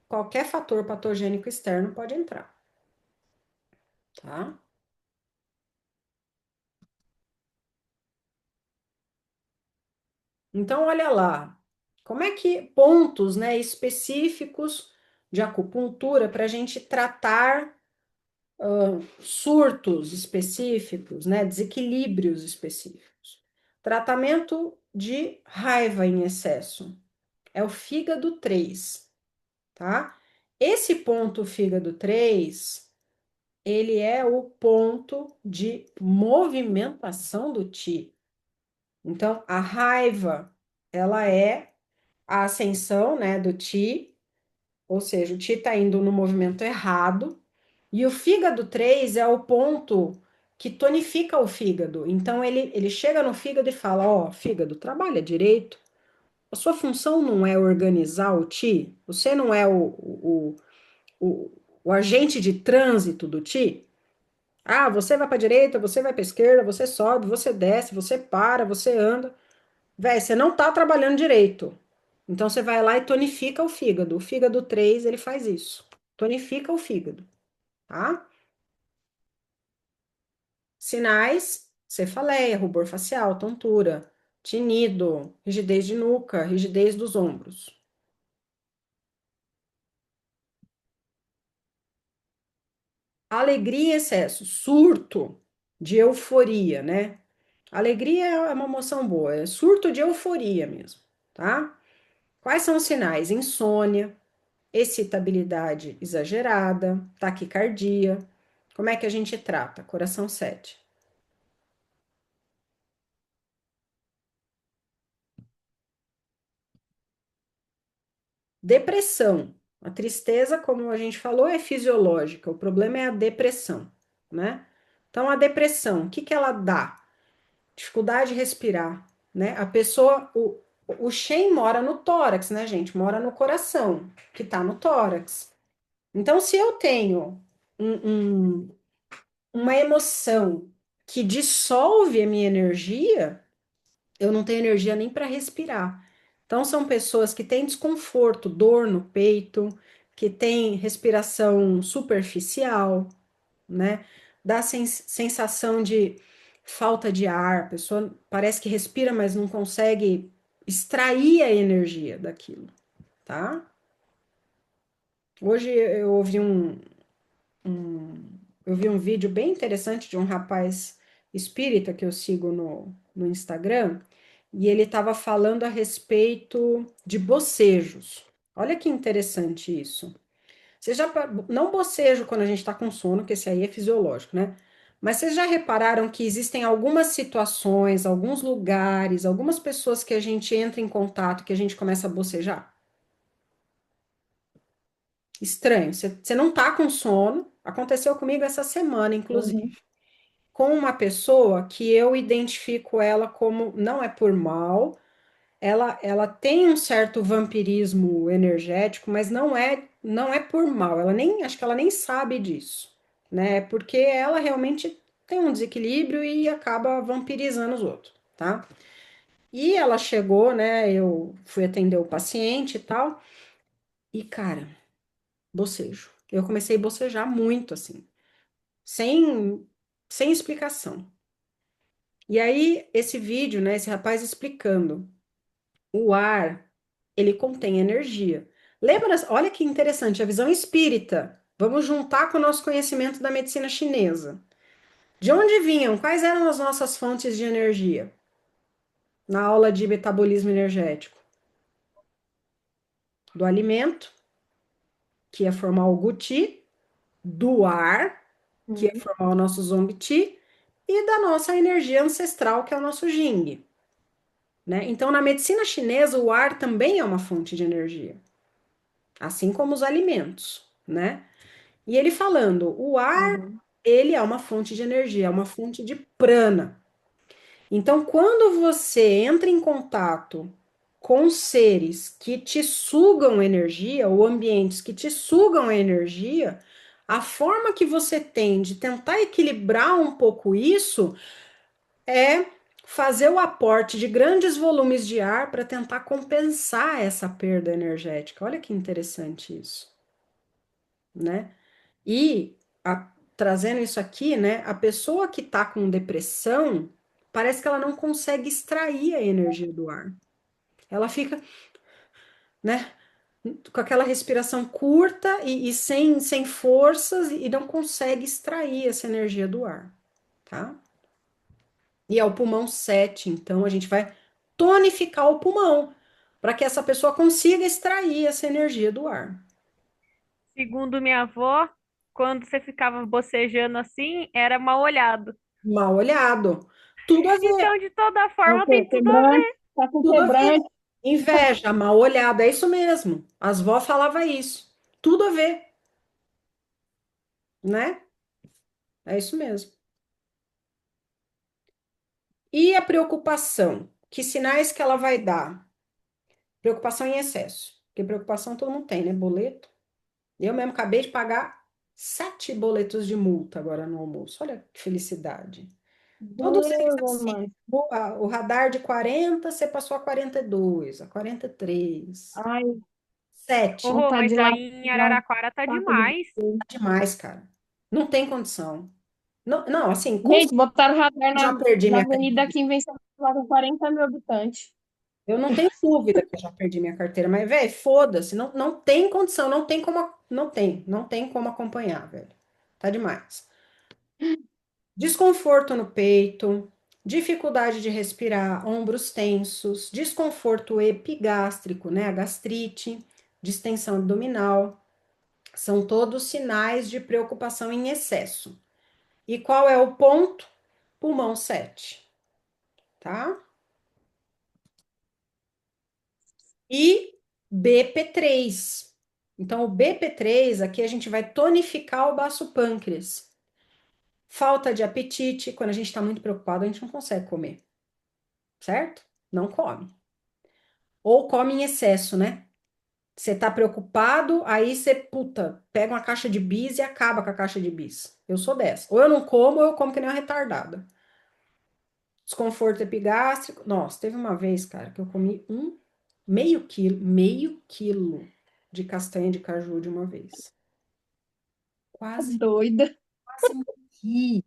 qualquer fator patogênico externo pode entrar, tá? Então, olha lá, como é que pontos, né, específicos de acupuntura para a gente tratar surtos específicos, né, desequilíbrios específicos. Tratamento de raiva em excesso é o fígado 3, tá? Esse ponto fígado 3, ele é o ponto de movimentação do Ti. Então, a raiva, ela é a ascensão, né, do Ti, ou seja, o Ti está indo no movimento errado, e o fígado 3 é o ponto que tonifica o fígado. Então, ele chega no fígado e fala, ó, fígado, trabalha direito, a sua função não é organizar o Ti, você não é o, o agente de trânsito do Ti. Ah, você vai para a direita, você vai para a esquerda, você sobe, você desce, você para, você anda. Véi, você não tá trabalhando direito. Então você vai lá e tonifica o fígado. O fígado 3 ele faz isso. Tonifica o fígado, tá? Sinais: cefaleia, rubor facial, tontura, tinido, rigidez de nuca, rigidez dos ombros. Alegria em excesso, surto de euforia, né? Alegria é uma emoção boa, é surto de euforia mesmo, tá? Quais são os sinais? Insônia, excitabilidade exagerada, taquicardia. Como é que a gente trata? Coração 7. Depressão. A tristeza, como a gente falou, é fisiológica. O problema é a depressão, né? Então, a depressão, o que que ela dá? Dificuldade de respirar, né? A pessoa, o Shen mora no tórax, né, gente? Mora no coração, que tá no tórax. Então, se eu tenho uma emoção que dissolve a minha energia, eu não tenho energia nem para respirar. Então, são pessoas que têm desconforto, dor no peito, que tem respiração superficial, né? Dá sensação de falta de ar, a pessoa parece que respira, mas não consegue extrair a energia daquilo, tá? Hoje eu vi um vídeo bem interessante de um rapaz espírita que eu sigo no Instagram, e ele estava falando a respeito de bocejos. Olha que interessante isso. Não bocejo quando a gente está com sono, que esse aí é fisiológico, né? Mas vocês já repararam que existem algumas situações, alguns lugares, algumas pessoas que a gente entra em contato, que a gente começa a bocejar? Estranho. Você não tá com sono. Aconteceu comigo essa semana, inclusive, Uhum. com uma pessoa que eu identifico ela como não é por mal, ela tem um certo vampirismo energético, mas não é por mal. Ela nem acho que ela nem sabe disso, né? Porque ela realmente tem um desequilíbrio e acaba vampirizando os outros, tá? E ela chegou, né? Eu fui atender o paciente e tal, e cara, bocejo. Eu comecei a bocejar muito assim, sem sem explicação. E aí esse vídeo, né? Esse rapaz explicando. O ar, ele contém energia. Lembra, olha que interessante, a visão espírita. Vamos juntar com o nosso conhecimento da medicina chinesa. De onde vinham? Quais eram as nossas fontes de energia? Na aula de metabolismo energético. Do alimento, que ia formar o Guti, do ar, que ia Uhum. formar o nosso Zongti, e da nossa energia ancestral, que é o nosso Jing, né? Então, na medicina chinesa, o ar também é uma fonte de energia, assim como os alimentos, né? E ele falando, o ar, Uhum. ele é uma fonte de energia, é uma fonte de prana. Então, quando você entra em contato com seres que te sugam energia, ou ambientes que te sugam energia, a forma que você tem de tentar equilibrar um pouco isso é fazer o aporte de grandes volumes de ar para tentar compensar essa perda energética. Olha que interessante isso, né? E trazendo isso aqui, né? A pessoa que tá com depressão, parece que ela não consegue extrair a energia do ar. Ela fica, né, com aquela respiração curta e sem forças e não consegue extrair essa energia do ar, tá? E é o pulmão 7, então a gente vai tonificar o pulmão para que essa pessoa consiga extrair essa energia do ar. Segundo minha avó, quando você ficava bocejando assim, era mal olhado. Mal olhado. Tudo a ver. Então, de toda Tá o forma, quê? tem tudo a Quebrante? ver. Tá com Tudo a ver. quebrante? Inveja, mal olhada, é isso mesmo. As vó falava isso. Tudo a ver, né? É isso mesmo. E a preocupação? Que sinais que ela vai dar? Preocupação em excesso. Porque preocupação todo mundo tem, né? Boleto. Eu mesmo acabei de pagar 7 boletos de multa agora no almoço. Olha que felicidade. Todos eles Deus, assim. mãe. O radar de 40, você passou a 42, a 43. Ai, 7. Oh, vontade mas de aí lá em pegar um Araraquara tá saco de demais. biscoito. Demais, cara. Não tem condição. Não, não, assim, com Gente, botaram radar já perdi na minha avenida carteira. aqui em Venceslau com 40 mil habitantes. Eu não tenho dúvida que eu já perdi minha carteira, mas, velho, foda-se, não tem condição, não tem como acompanhar, velho. Tá demais. Desconforto no peito, dificuldade de respirar, ombros tensos, desconforto epigástrico, né, a gastrite, distensão abdominal, são todos sinais de preocupação em excesso. E qual é o ponto? Pulmão 7, tá? E BP3. Então, o BP3, aqui a gente vai tonificar o baço pâncreas. Falta de apetite, quando a gente está muito preocupado, a gente não consegue comer, certo? Não come. Ou come em excesso, né? Você tá preocupado, aí você, puta, pega uma caixa de bis e acaba com a caixa de bis. Eu sou dessa. Ou eu não como, ou eu como que nem uma retardada. Desconforto epigástrico. Nossa, teve uma vez, cara, que eu comi meio quilo de castanha de caju de uma vez. Quase, Doida. quase morri,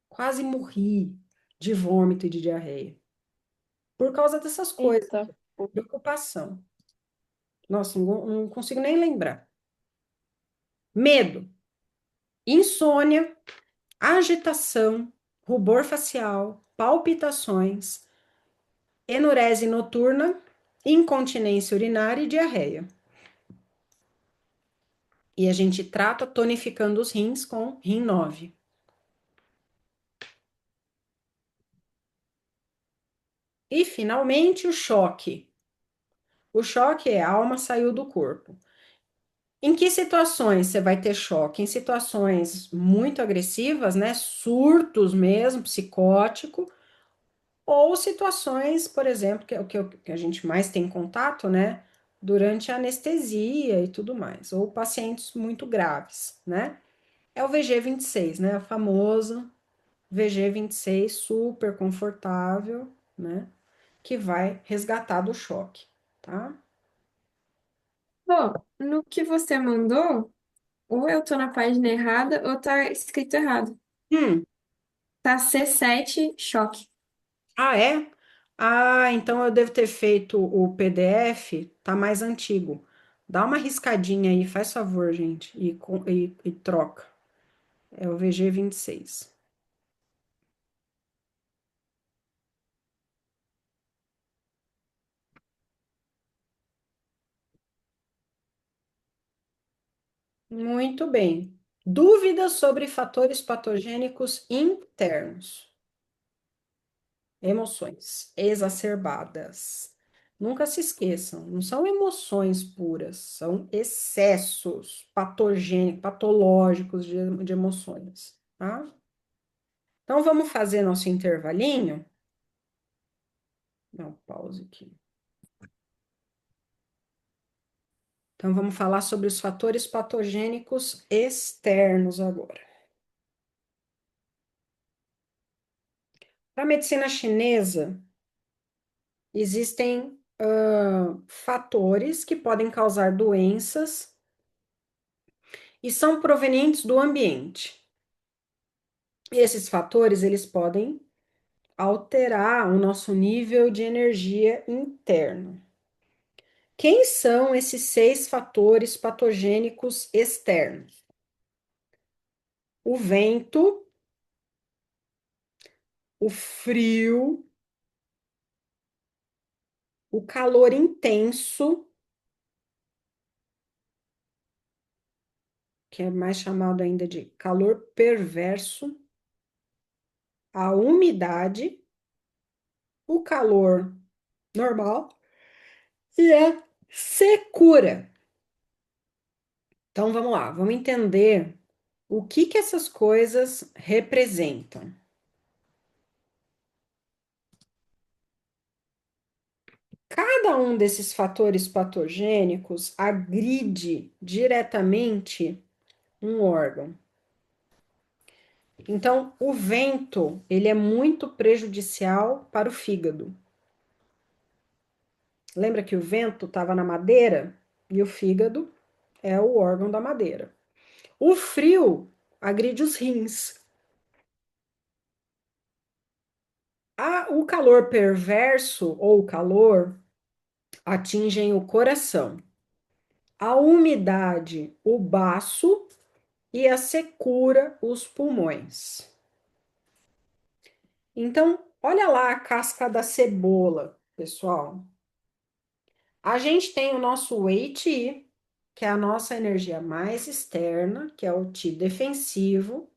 quase morri de vômito e de diarreia. Por causa dessas coisas, Eita. preocupação. Nossa, não consigo nem lembrar. Medo, insônia, agitação, rubor facial, palpitações, enurese noturna, incontinência urinária e diarreia. E a gente trata tonificando os rins com rim 9. E, finalmente, o choque. O choque é a alma saiu do corpo. Em que situações você vai ter choque? Em situações muito agressivas, né? Surtos mesmo, psicótico, ou situações, por exemplo, que é que a gente mais tem contato, né? Durante a anestesia e tudo mais, ou pacientes muito graves, né? É o VG26, né? O famoso VG26, super confortável, né? Que vai resgatar do choque, tá? Bom, no que você mandou, ou eu tô na página errada, ou tá escrito errado. Hum, Tá C7 choque. ah, é? Ah, então eu devo ter feito o PDF, tá mais antigo. Dá uma riscadinha aí, faz favor, gente, e troca. É o VG26. Muito bem. Dúvidas sobre fatores patogênicos internos. Emoções exacerbadas. Nunca se esqueçam, não são emoções puras, são excessos patogênicos, patológicos de emoções, tá? Então vamos fazer nosso intervalinho. Dá um pause aqui. Então vamos falar sobre os fatores patogênicos externos agora. Para a medicina chinesa, existem fatores que podem causar doenças e são provenientes do ambiente. Esses fatores, eles podem alterar o nosso nível de energia interno. Quem são esses 6 fatores patogênicos externos? O vento, o frio, o calor intenso, que é mais chamado ainda de calor perverso, a umidade, o calor normal e a secura. Então vamos lá, vamos entender o que essas coisas representam. Cada um desses fatores patogênicos agride diretamente um órgão. Então, o vento, ele é muito prejudicial para o fígado. Lembra que o vento estava na madeira e o fígado é o órgão da madeira. O frio agride os rins. O calor perverso ou o calor atingem o coração. A umidade, o baço e a secura, os pulmões. Então, olha lá a casca da cebola, pessoal. A gente tem o nosso Wei Qi, que é a nossa energia mais externa, que é o Qi defensivo.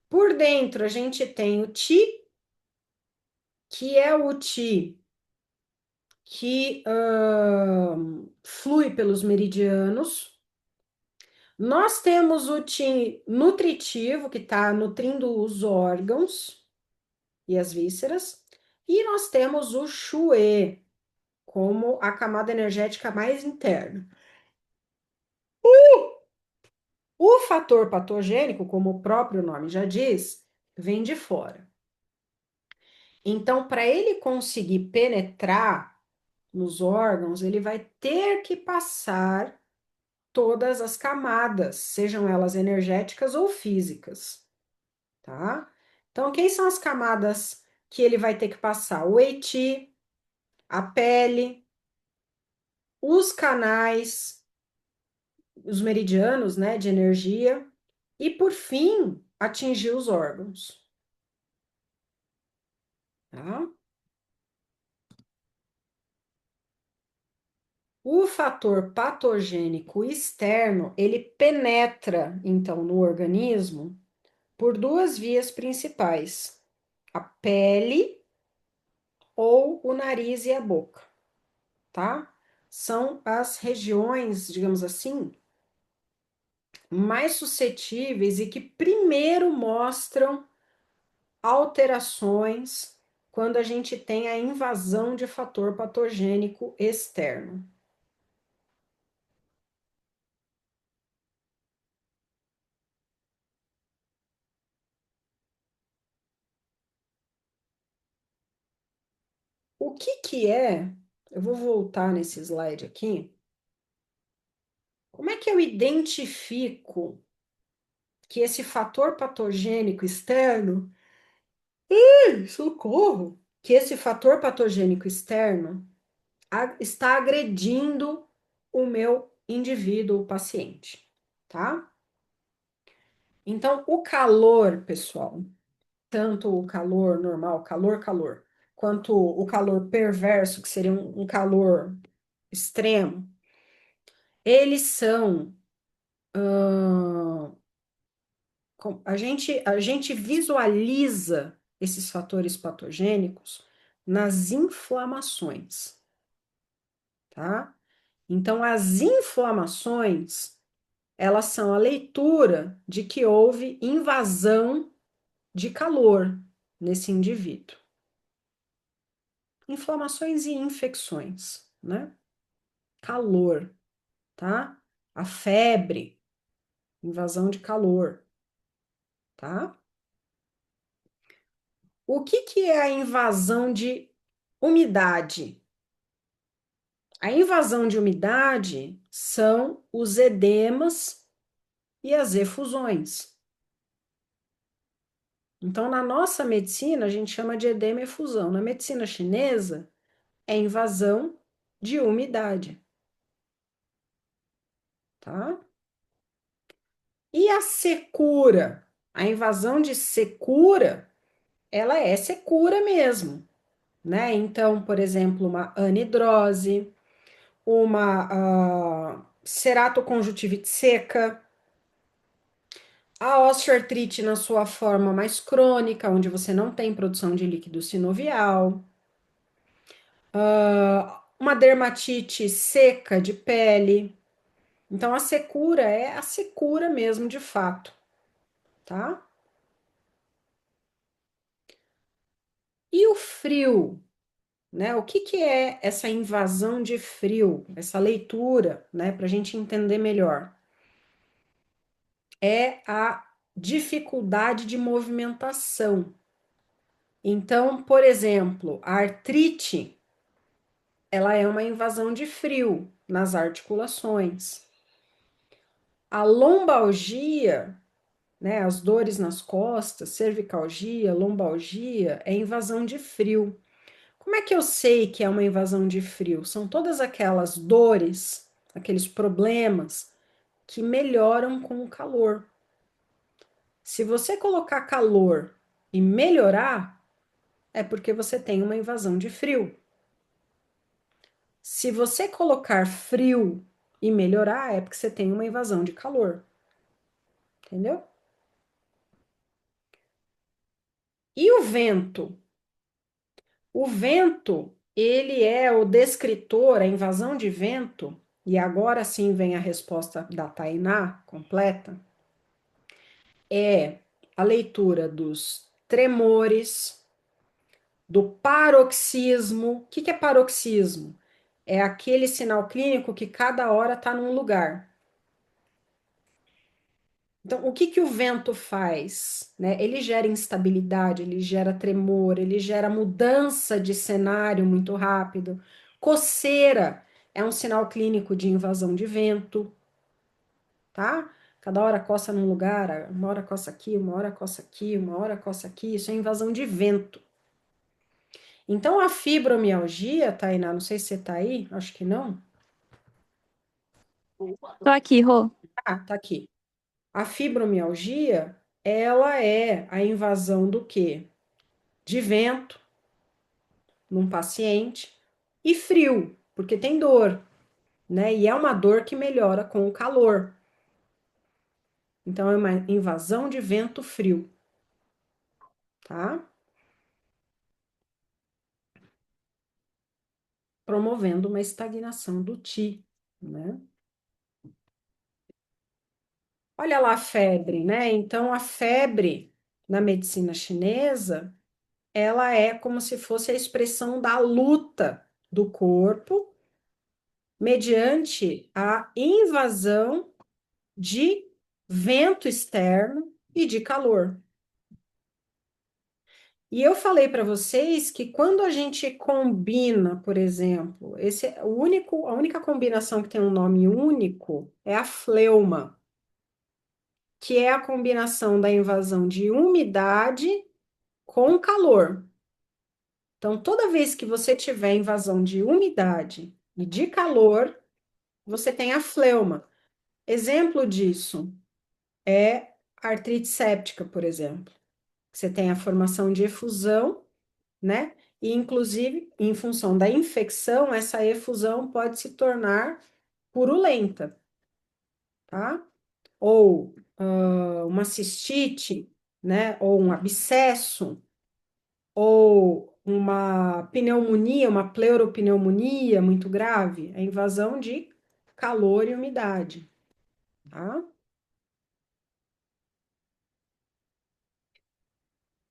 Por dentro, a gente tem o Qi, que é o Qi que flui pelos meridianos. Nós temos o Qi nutritivo, que está nutrindo os órgãos e as vísceras. E nós temos o Xue, como a camada energética mais interna. O fator patogênico, como o próprio nome já diz, vem de fora. Então, para ele conseguir penetrar nos órgãos, ele vai ter que passar todas as camadas, sejam elas energéticas ou físicas, tá? Então, quem são as camadas que ele vai ter que passar? O Eiti, a pele, os canais, os meridianos, né, de energia, e por fim, atingir os órgãos, tá? O fator patogênico externo, ele penetra, então, no organismo por duas vias principais: a pele ou o nariz e a boca, tá? São as regiões, digamos assim, mais suscetíveis e que primeiro mostram alterações quando a gente tem a invasão de fator patogênico externo. O que que é? Eu vou voltar nesse slide aqui. Como é que eu identifico que esse fator patogênico externo, socorro, que esse fator patogênico externo está agredindo o meu indivíduo, o paciente, tá? Então, o calor, pessoal, tanto o calor normal, calor, quanto o calor perverso, que seria um calor extremo, eles são. A gente visualiza esses fatores patogênicos nas inflamações, tá? Então, as inflamações, elas são a leitura de que houve invasão de calor nesse indivíduo. Inflamações e infecções, né? Calor, tá? A febre, invasão de calor, tá? O que que é a invasão de umidade? A invasão de umidade são os edemas e as efusões. Então, na nossa medicina, a gente chama de edema e efusão. Na medicina chinesa, é invasão de umidade, tá? E a secura? A invasão de secura, ela é secura mesmo, né? Então, por exemplo, uma anidrose, uma ceratoconjuntivite seca, a osteoartrite na sua forma mais crônica, onde você não tem produção de líquido sinovial, uma dermatite seca de pele. Então, a secura é a secura mesmo, de fato, tá? E o frio, né? O que que é essa invasão de frio, essa leitura, né? Para a gente entender melhor. É a dificuldade de movimentação. Então, por exemplo, a artrite, ela é uma invasão de frio nas articulações. A lombalgia, né, as dores nas costas, cervicalgia, lombalgia, é invasão de frio. Como é que eu sei que é uma invasão de frio? São todas aquelas dores, aqueles problemas que melhoram com o calor. Se você colocar calor e melhorar, é porque você tem uma invasão de frio. Se você colocar frio e melhorar, é porque você tem uma invasão de calor. Entendeu? E o vento? O vento, ele é o descritor, a invasão de vento, e agora sim vem a resposta da Tainá completa, é a leitura dos tremores, do paroxismo. O que que é paroxismo? É aquele sinal clínico que cada hora está num lugar. Então, o que que o vento faz, né? Ele gera instabilidade, ele gera tremor, ele gera mudança de cenário muito rápido. Coceira é um sinal clínico de invasão de vento, tá? Cada hora coça num lugar, uma hora coça aqui, uma hora coça aqui, uma hora coça aqui, isso é invasão de vento. Então, a fibromialgia, Tainá, não sei se você tá aí, acho que não. Tô aqui, Rô. Ah, tá aqui. A fibromialgia, ela é a invasão do quê? De vento num paciente e frio, porque tem dor, né? E é uma dor que melhora com o calor. Então, é uma invasão de vento frio, tá? Promovendo uma estagnação do Qi, né? Olha lá a febre, né? Então, a febre na medicina chinesa, ela é como se fosse a expressão da luta do corpo mediante a invasão de vento externo e de calor. E eu falei para vocês que quando a gente combina, por exemplo, esse é a única combinação que tem um nome único é a fleuma, que é a combinação da invasão de umidade com calor. Então, toda vez que você tiver invasão de umidade e de calor, você tem a fleuma. Exemplo disso é artrite séptica, por exemplo. Você tem a formação de efusão, né? E, inclusive, em função da infecção, essa efusão pode se tornar purulenta, tá? Ou uma cistite, né? Ou um abscesso, ou uma pneumonia, uma pleuropneumonia muito grave, a invasão de calor e umidade, tá?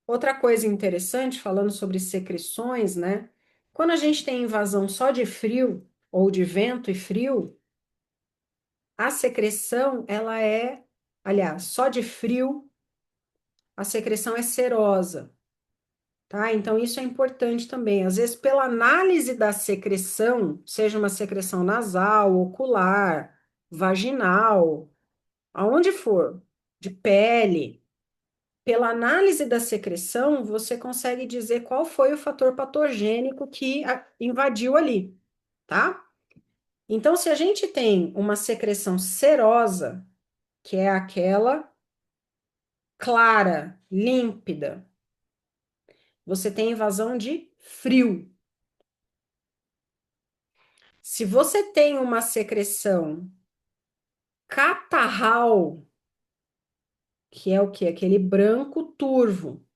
Outra coisa interessante, falando sobre secreções, né? Quando a gente tem invasão só de frio, ou de vento e frio, a secreção, ela é, aliás, só de frio, a secreção é serosa, tá? Então, isso é importante também. Às vezes, pela análise da secreção, seja uma secreção nasal, ocular, vaginal, aonde for, de pele, pela análise da secreção, você consegue dizer qual foi o fator patogênico que invadiu ali, tá? Então, se a gente tem uma secreção serosa, que é aquela clara, límpida, você tem invasão de frio. Se você tem uma secreção catarral, que é o quê? Aquele branco turvo,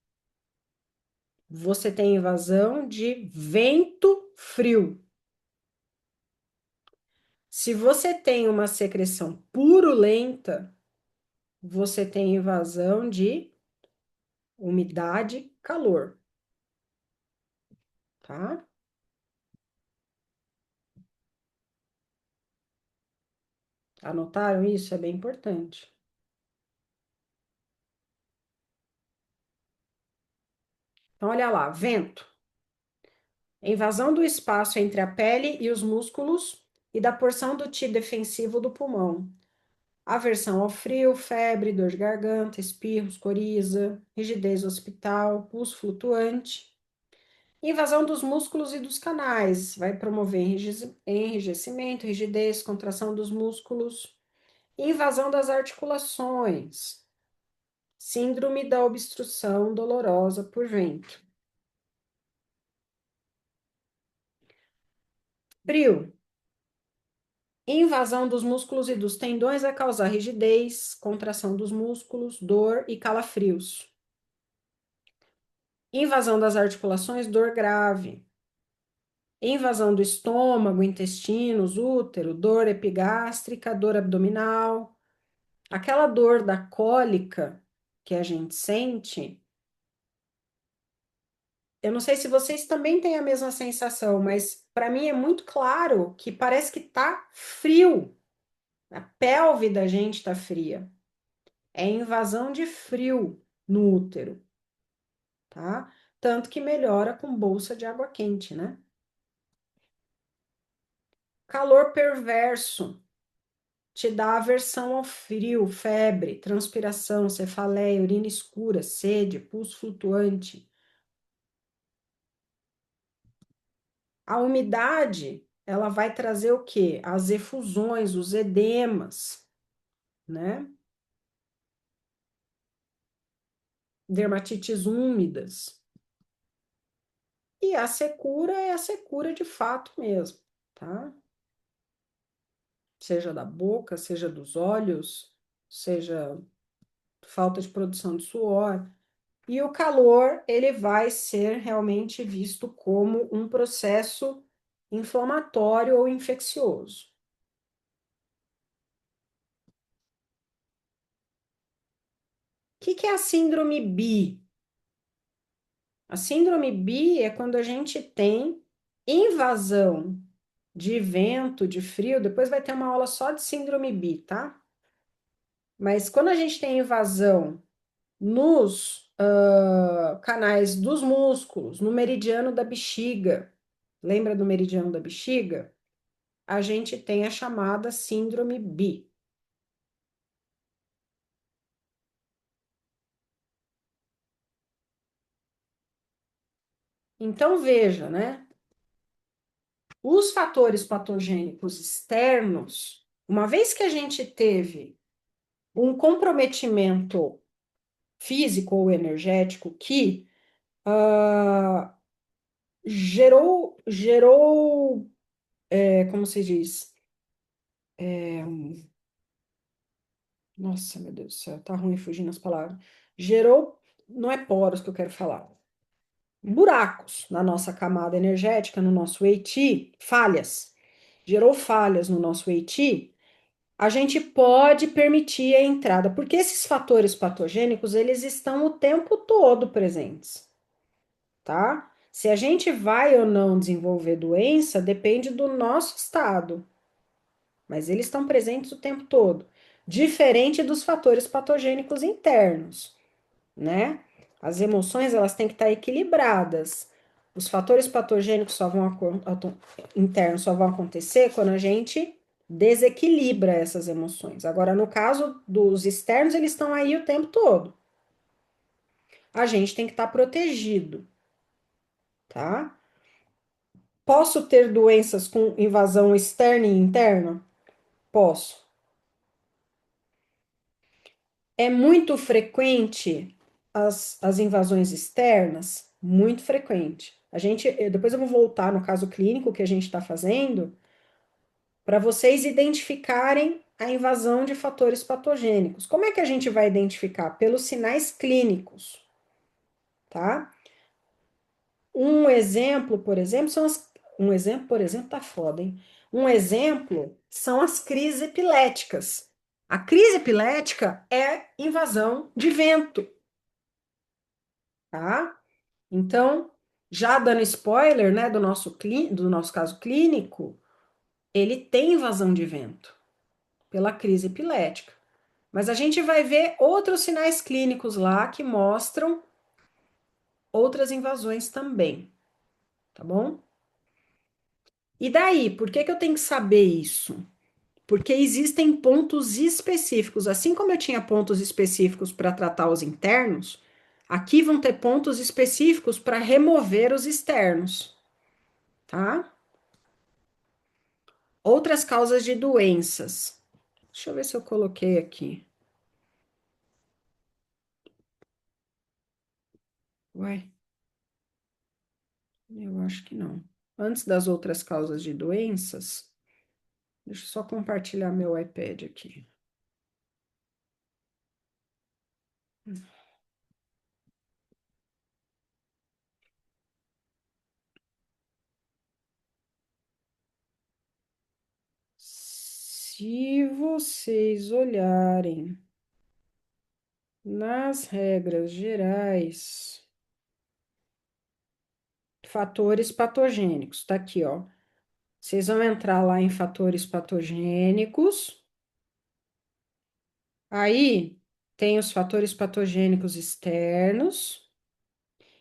você tem invasão de vento frio. Se você tem uma secreção purulenta, você tem invasão de umidade, calor, tá? Anotaram isso? É bem importante. Então, olha lá, vento. Invasão do espaço entre a pele e os músculos e da porção do Ti defensivo do pulmão. Aversão ao frio, febre, dor de garganta, espirros, coriza, rigidez hospital, pulso flutuante. Invasão dos músculos e dos canais. Vai promover enrijecimento, rigidez, contração dos músculos. Invasão das articulações. Síndrome da obstrução dolorosa por vento. Frio. Invasão dos músculos e dos tendões vai causar rigidez, contração dos músculos, dor e calafrios. Invasão das articulações, dor grave. Invasão do estômago, intestinos, útero, dor epigástrica, dor abdominal. Aquela dor da cólica que a gente sente. Eu não sei se vocês também têm a mesma sensação, mas para mim é muito claro que parece que tá frio. A pelve da gente tá fria. É invasão de frio no útero, tá? Tanto que melhora com bolsa de água quente, né? Calor perverso te dá aversão ao frio, febre, transpiração, cefaleia, urina escura, sede, pulso flutuante. A umidade, ela vai trazer o quê? As efusões, os edemas, né? Dermatites úmidas. E a secura é a secura de fato mesmo, tá? Seja da boca, seja dos olhos, seja falta de produção de suor. E o calor, ele vai ser realmente visto como um processo inflamatório ou infeccioso. O que é a síndrome BI? A síndrome BI é quando a gente tem invasão de vento, de frio. Depois vai ter uma aula só de síndrome BI, tá? Mas quando a gente tem invasão nos canais dos músculos, no meridiano da bexiga, lembra do meridiano da bexiga? A gente tem a chamada síndrome BI. Então, veja, né? Os fatores patogênicos externos, uma vez que a gente teve um comprometimento físico ou energético que gerou, como se diz? Nossa, meu Deus do céu, tá ruim fugindo as palavras. Gerou, não é poros que eu quero falar, buracos na nossa camada energética, no nosso ET, falhas. Gerou falhas no nosso ET, a gente pode permitir a entrada, porque esses fatores patogênicos, eles estão o tempo todo presentes, tá? Se a gente vai ou não desenvolver doença, depende do nosso estado, mas eles estão presentes o tempo todo, diferente dos fatores patogênicos internos, né? As emoções, elas têm que estar equilibradas. Os fatores patogênicos internos só vão acontecer quando a gente desequilibra essas emoções. Agora, no caso dos externos, eles estão aí o tempo todo. A gente tem que estar protegido, tá? Posso ter doenças com invasão externa e interna? Posso. É muito frequente as invasões externas? Muito frequente. Depois eu vou voltar no caso clínico que a gente está fazendo, para vocês identificarem a invasão de fatores patogênicos. Como é que a gente vai identificar? Pelos sinais clínicos, tá? Um exemplo, por exemplo, tá foda, hein? Um exemplo são as crises epiléticas. A crise epilética é invasão de vento, tá? Então, já dando spoiler, né, do nosso caso clínico, ele tem invasão de vento pela crise epilética. Mas a gente vai ver outros sinais clínicos lá que mostram outras invasões também, tá bom? E daí, por que que eu tenho que saber isso? Porque existem pontos específicos, assim como eu tinha pontos específicos para tratar os internos, aqui vão ter pontos específicos para remover os externos, tá? Outras causas de doenças. Deixa eu ver se eu coloquei aqui. Ué, eu acho que não. Antes das outras causas de doenças, deixa eu só compartilhar meu iPad aqui. Se vocês olharem nas regras gerais, fatores patogênicos, tá aqui, ó. Vocês vão entrar lá em fatores patogênicos. Aí tem os fatores patogênicos externos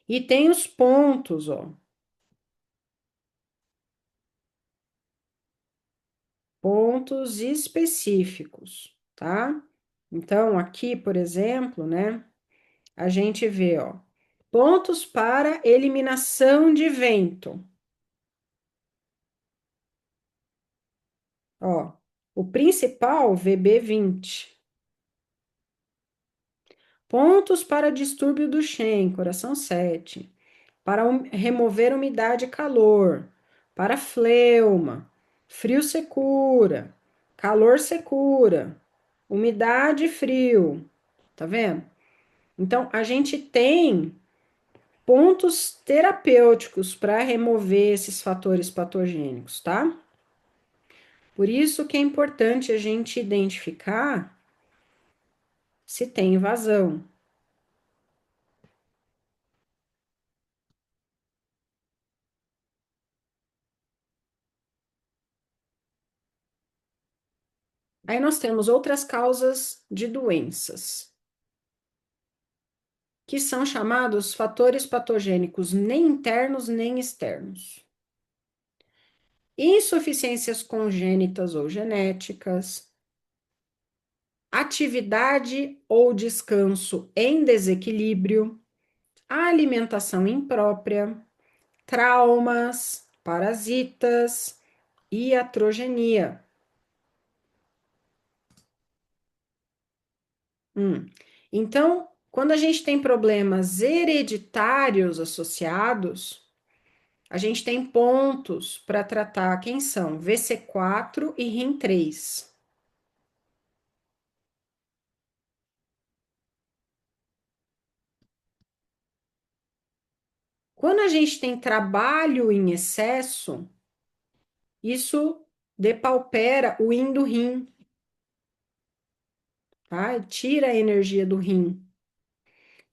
e tem os pontos, ó. pontos específicos, tá? Então, aqui, por exemplo, né, a gente vê, ó, pontos para eliminação de vento. Ó, o principal, VB20. Pontos para distúrbio do Shen, coração 7. Para remover umidade e calor. Para fleuma. Frio secura. Calor secura. Umidade e frio. Tá vendo? Então, a gente tem pontos terapêuticos para remover esses fatores patogênicos, tá? Por isso que é importante a gente identificar se tem invasão. Aí nós temos outras causas de doenças, que são chamados fatores patogênicos nem internos nem externos. Insuficiências congênitas ou genéticas, atividade ou descanso em desequilíbrio, alimentação imprópria, traumas, parasitas, iatrogenia. Então, quando a gente tem problemas hereditários associados, a gente tem pontos para tratar quem são VC4 e RIM3. Quando a gente tem trabalho em excesso, isso depaupera o yin do rim, tá? Tira a energia do rim.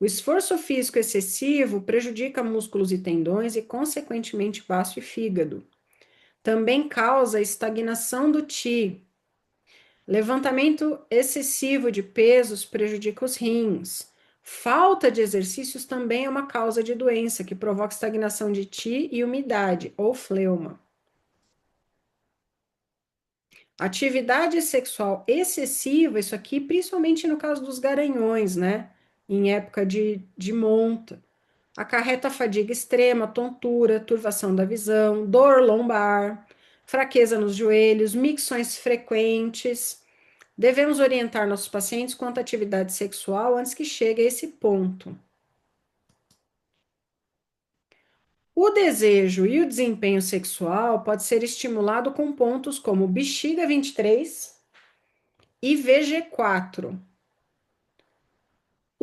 O esforço físico excessivo prejudica músculos e tendões e, consequentemente, baço e fígado. Também causa estagnação do Qi. Levantamento excessivo de pesos prejudica os rins. Falta de exercícios também é uma causa de doença que provoca estagnação de Qi e umidade, ou fleuma. Atividade sexual excessiva, isso aqui principalmente no caso dos garanhões, né? Em época de monta. Acarreta fadiga extrema, tontura, turvação da visão, dor lombar, fraqueza nos joelhos, micções frequentes. Devemos orientar nossos pacientes quanto à atividade sexual antes que chegue a esse ponto. O desejo e o desempenho sexual pode ser estimulado com pontos como bexiga 23 e VG4.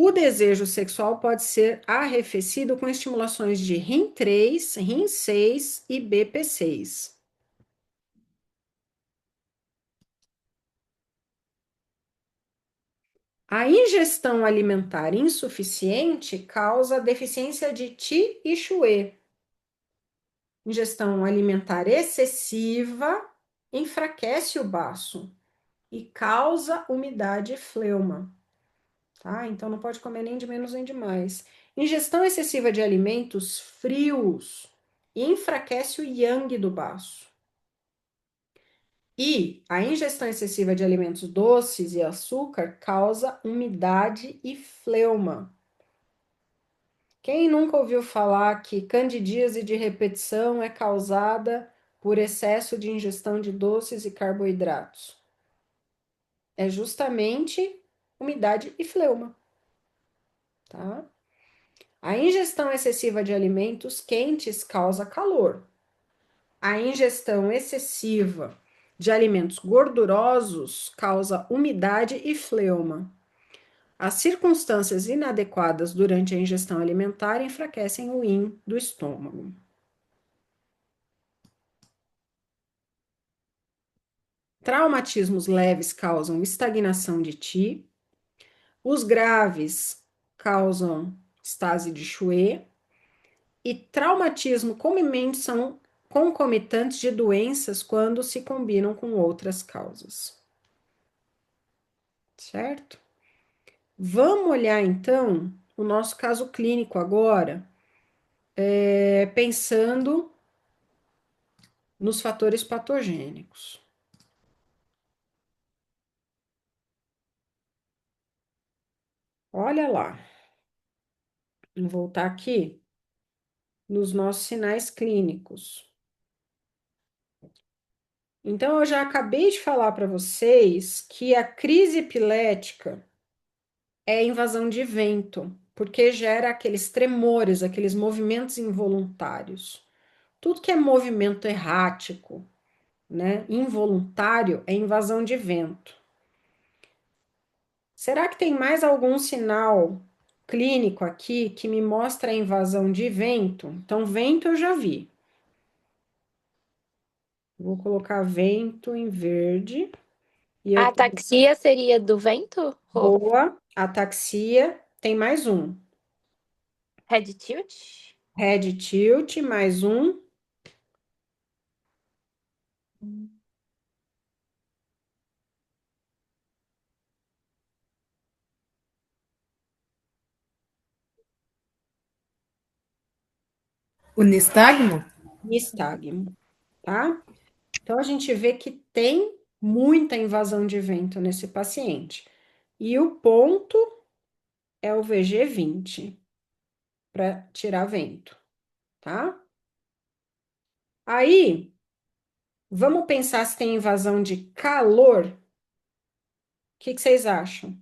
O desejo sexual pode ser arrefecido com estimulações de RIM3, RIM6 e BP6. A ingestão alimentar insuficiente causa deficiência de Qi e Shui. Ingestão alimentar excessiva enfraquece o baço e causa umidade e fleuma, tá? Então não pode comer nem de menos nem de mais. Ingestão excessiva de alimentos frios enfraquece o yang do baço. E a ingestão excessiva de alimentos doces e açúcar causa umidade e fleuma. Quem nunca ouviu falar que candidíase de repetição é causada por excesso de ingestão de doces e carboidratos? É justamente umidade e fleuma, tá? A ingestão excessiva de alimentos quentes causa calor. A ingestão excessiva de alimentos gordurosos causa umidade e fleuma. As circunstâncias inadequadas durante a ingestão alimentar enfraquecem o yin do estômago. Traumatismos leves causam estagnação de Qi. Os graves causam estase de Xue. E traumatismo comumente são concomitantes de doenças quando se combinam com outras causas. Certo? Vamos olhar então o nosso caso clínico agora, pensando nos fatores patogênicos. Olha lá, vou voltar aqui nos nossos sinais clínicos. Então, eu já acabei de falar para vocês que a crise epilética é invasão de vento, porque gera aqueles tremores, aqueles movimentos involuntários. Tudo que é movimento errático, né, involuntário, é invasão de vento. Será que tem mais algum sinal clínico aqui que me mostra a invasão de vento? Então, vento eu já vi. Vou colocar vento em verde. E A eu ataxia seria do vento? Rô? boa, ataxia. Tem mais um. Head tilt? Head tilt, mais um. O nistagmo? Nistagmo, tá? Então, a gente vê que tem muita invasão de vento nesse paciente. E o ponto é o VG20 para tirar vento, tá? Aí, vamos pensar se tem invasão de calor. O que vocês acham?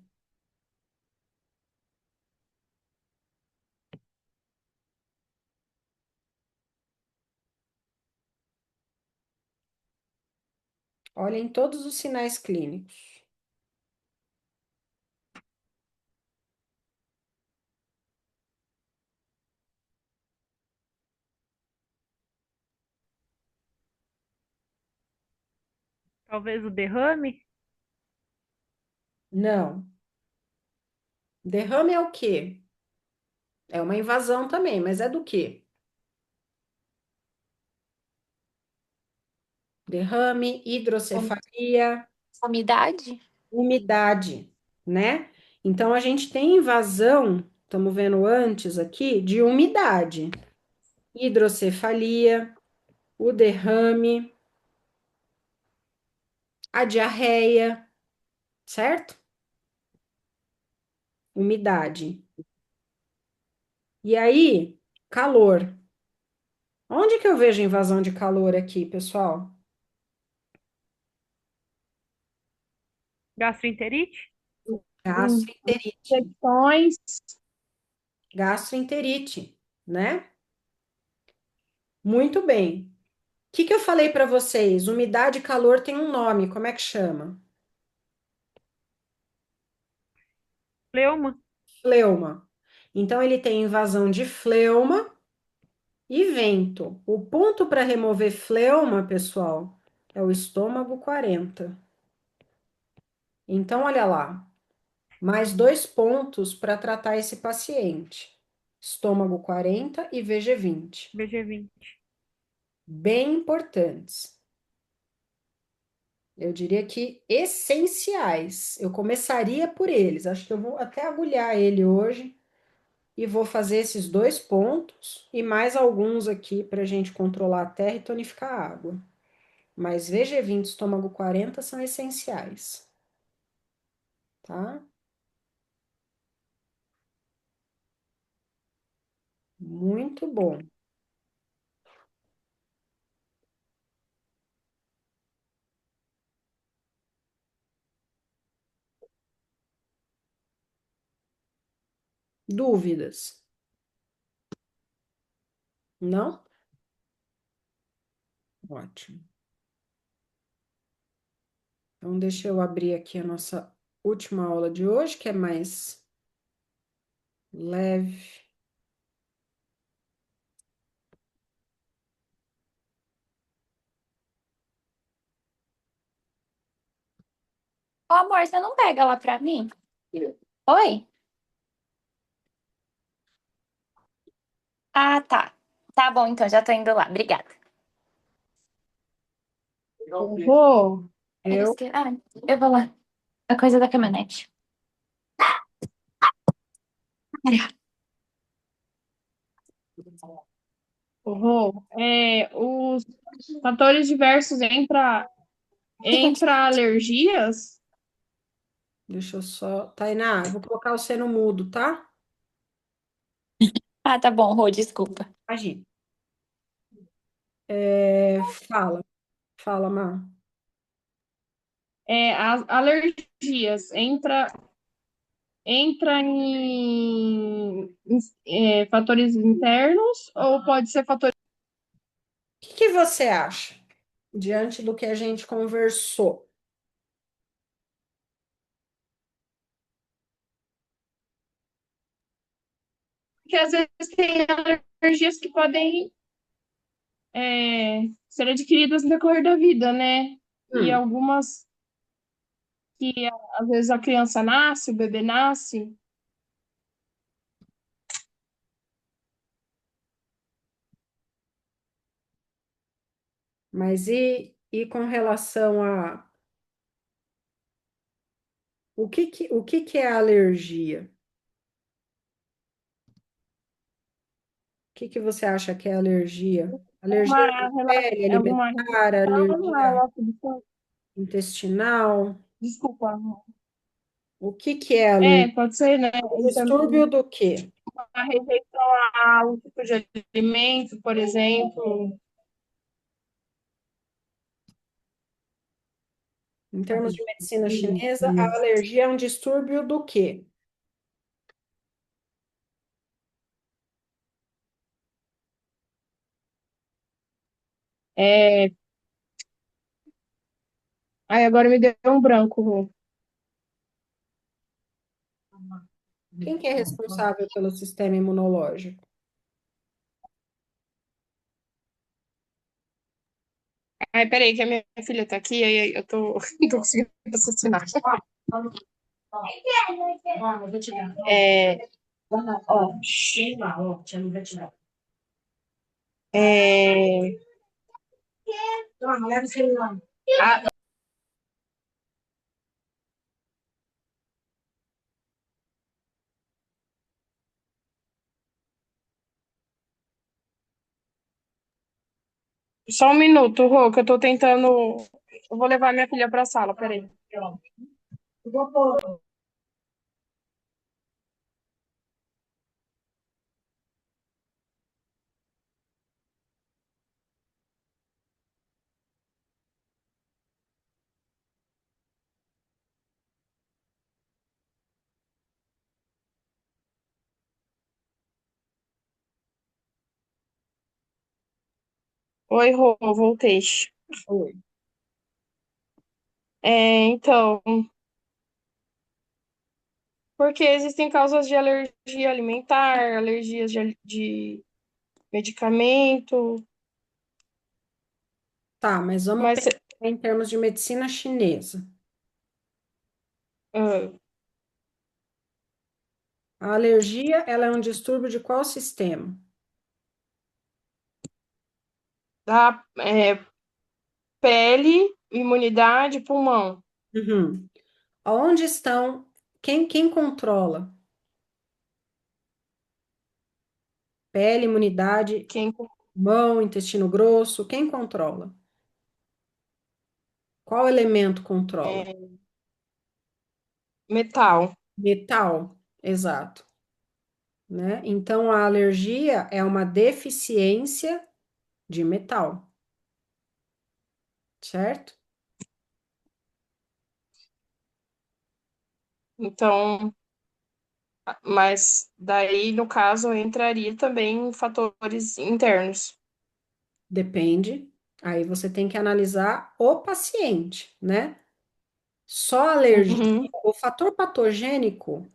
Olhem todos os sinais clínicos. Talvez o derrame? Não. Derrame é o quê? É uma invasão também, mas é do quê? Derrame, hidrocefalia, Umidade? umidade, né? Então a gente tem invasão, estamos vendo antes aqui, de umidade, hidrocefalia, o derrame, a diarreia, certo? Umidade. E aí, calor. Onde que eu vejo invasão de calor aqui, pessoal? Gastroenterite? Gastroenterite. Infecções, Gastroenterite, né? Muito bem. O que que eu falei para vocês? Umidade e calor tem um nome, como é que chama? Fleuma? Fleuma. Então, ele tem invasão de fleuma e vento. O ponto para remover fleuma, pessoal, é o estômago 40. Então, olha lá, mais 2 pontos para tratar esse paciente. Estômago 40 e VG20. BG20. Bem importantes. Eu diria que essenciais. Eu começaria por eles. Acho que eu vou até agulhar ele hoje e vou fazer esses 2 pontos e mais alguns aqui para a gente controlar a terra e tonificar a água. Mas VG20 e estômago 40 são essenciais, tá? Muito bom. Dúvidas? Não? Ótimo. Então, deixa eu abrir aqui a nossa última aula de hoje, que é mais leve. Ô, amor, você não pega lá pra mim? Oi? Ah, tá. Tá bom, então, já tô indo lá. Obrigada. horror. Ah, eu vou lá. A coisa da caminhonete. Horror. Os fatores diversos entra alergias? Deixa eu só. Tainá, eu vou colocar você no mudo, tá? Ah, tá bom, Rô, desculpa. Imagina. Fala, fala, Mar. As alergias entra em fatores internos ou pode ser fatores O que você acha diante do que a gente conversou? que às vezes tem alergias que podem ser adquiridas no decorrer da vida, né? E Hum, algumas que às vezes a criança nasce, o bebê nasce. mas e com relação a o que que é alergia? O que que você acha que é alergia? Alergia de pele, É uma alimentar, relação, alergia intestinal? desculpa. O que que é alergia? Pode ser, né? Distúrbio do quê? A rejeição a um tipo de alimento, por exemplo. Em termos de medicina chinesa, a alergia é um distúrbio do quê? É... Ai, agora me deu um branco, Rô. Quem que é responsável pelo sistema imunológico? Ai, peraí, que a minha filha tá aqui, aí eu tô, não tô conseguindo raciocinar. É, é, a- só um minuto, Rô, que eu tô tentando. Eu vou levar minha filha pra sala, peraí. Oi, Rô, voltei. Oi. Então, porque existem causas de alergia alimentar, alergias de medicamento, Tá, mas vamos mas pensar em termos de medicina chinesa. ah, A alergia, ela é um distúrbio de qual sistema? da pele, imunidade, pulmão. Uhum. Onde estão? Quem controla? Pele, imunidade, Quem mão, intestino grosso, quem controla? Qual elemento controla? é, metal. Metal, exato, né? Então a alergia é uma deficiência de metal, certo? Então, mas daí, no caso, entraria também fatores internos. Depende. Aí você tem que analisar o paciente, né? Só alergia, Uhum, o fator patogênico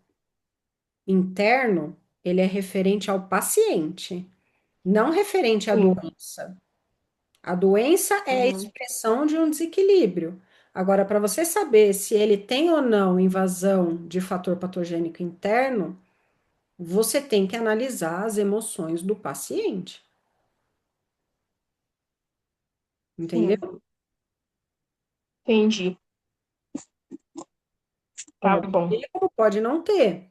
interno, ele é referente ao paciente, não referente à sim. doença. A doença é a Uhum, expressão de um desequilíbrio. Agora, para você saber se ele tem ou não invasão de fator patogênico interno, você tem que analisar as emoções do paciente, sim, entendeu? entendi. Tá Pode bom. ter ou pode não ter.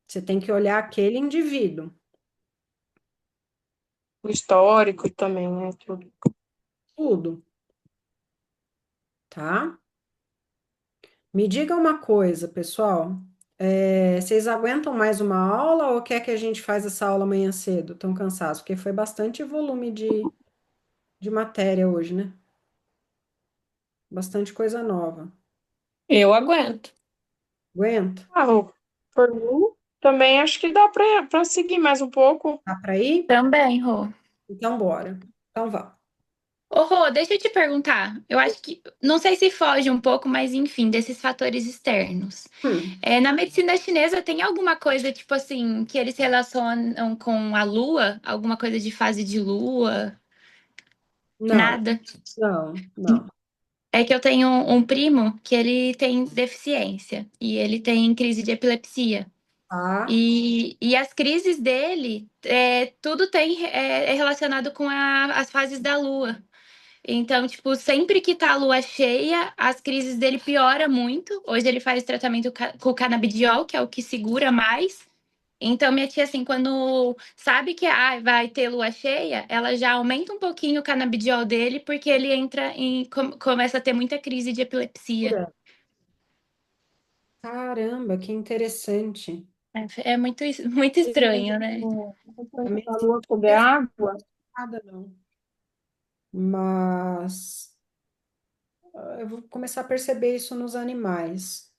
Você tem que olhar aquele indivíduo, O histórico também, né? Tudo. tudo, tá? Me diga uma coisa, pessoal. Vocês aguentam mais uma aula ou quer que a gente faz essa aula amanhã cedo? Estão cansados? Porque foi bastante volume de matéria hoje, né? Bastante coisa nova. Eu aguento. Aguento? Ah, por mim, também acho que dá para seguir mais um pouco. Dá para ir? Também, Rô. Então, bora. Então, vá. Ô, Rô, deixa eu te perguntar. Eu acho que, não sei se foge um pouco, mas enfim, desses fatores externos. Hum, Na medicina chinesa tem alguma coisa, tipo assim, que eles relacionam com a lua? Alguma coisa de fase de lua? não, Nada? não. É que eu tenho um primo que ele tem deficiência e ele tem crise de epilepsia. Tá? E as crises dele, tudo é relacionado com as fases da lua. Então, tipo, sempre que tá a lua cheia, as crises dele piora muito. Hoje ele faz tratamento com o canabidiol, que é o que segura mais. Então, minha tia, assim, quando sabe que vai ter lua cheia, ela já aumenta um pouquinho o canabidiol dele, porque ele começa a ter muita crise de epilepsia. Pura. Caramba, que interessante. É muito, muito estranho, né? A A medicina lua sobre não a é água. nada, não. Mas eu vou começar a perceber isso nos animais.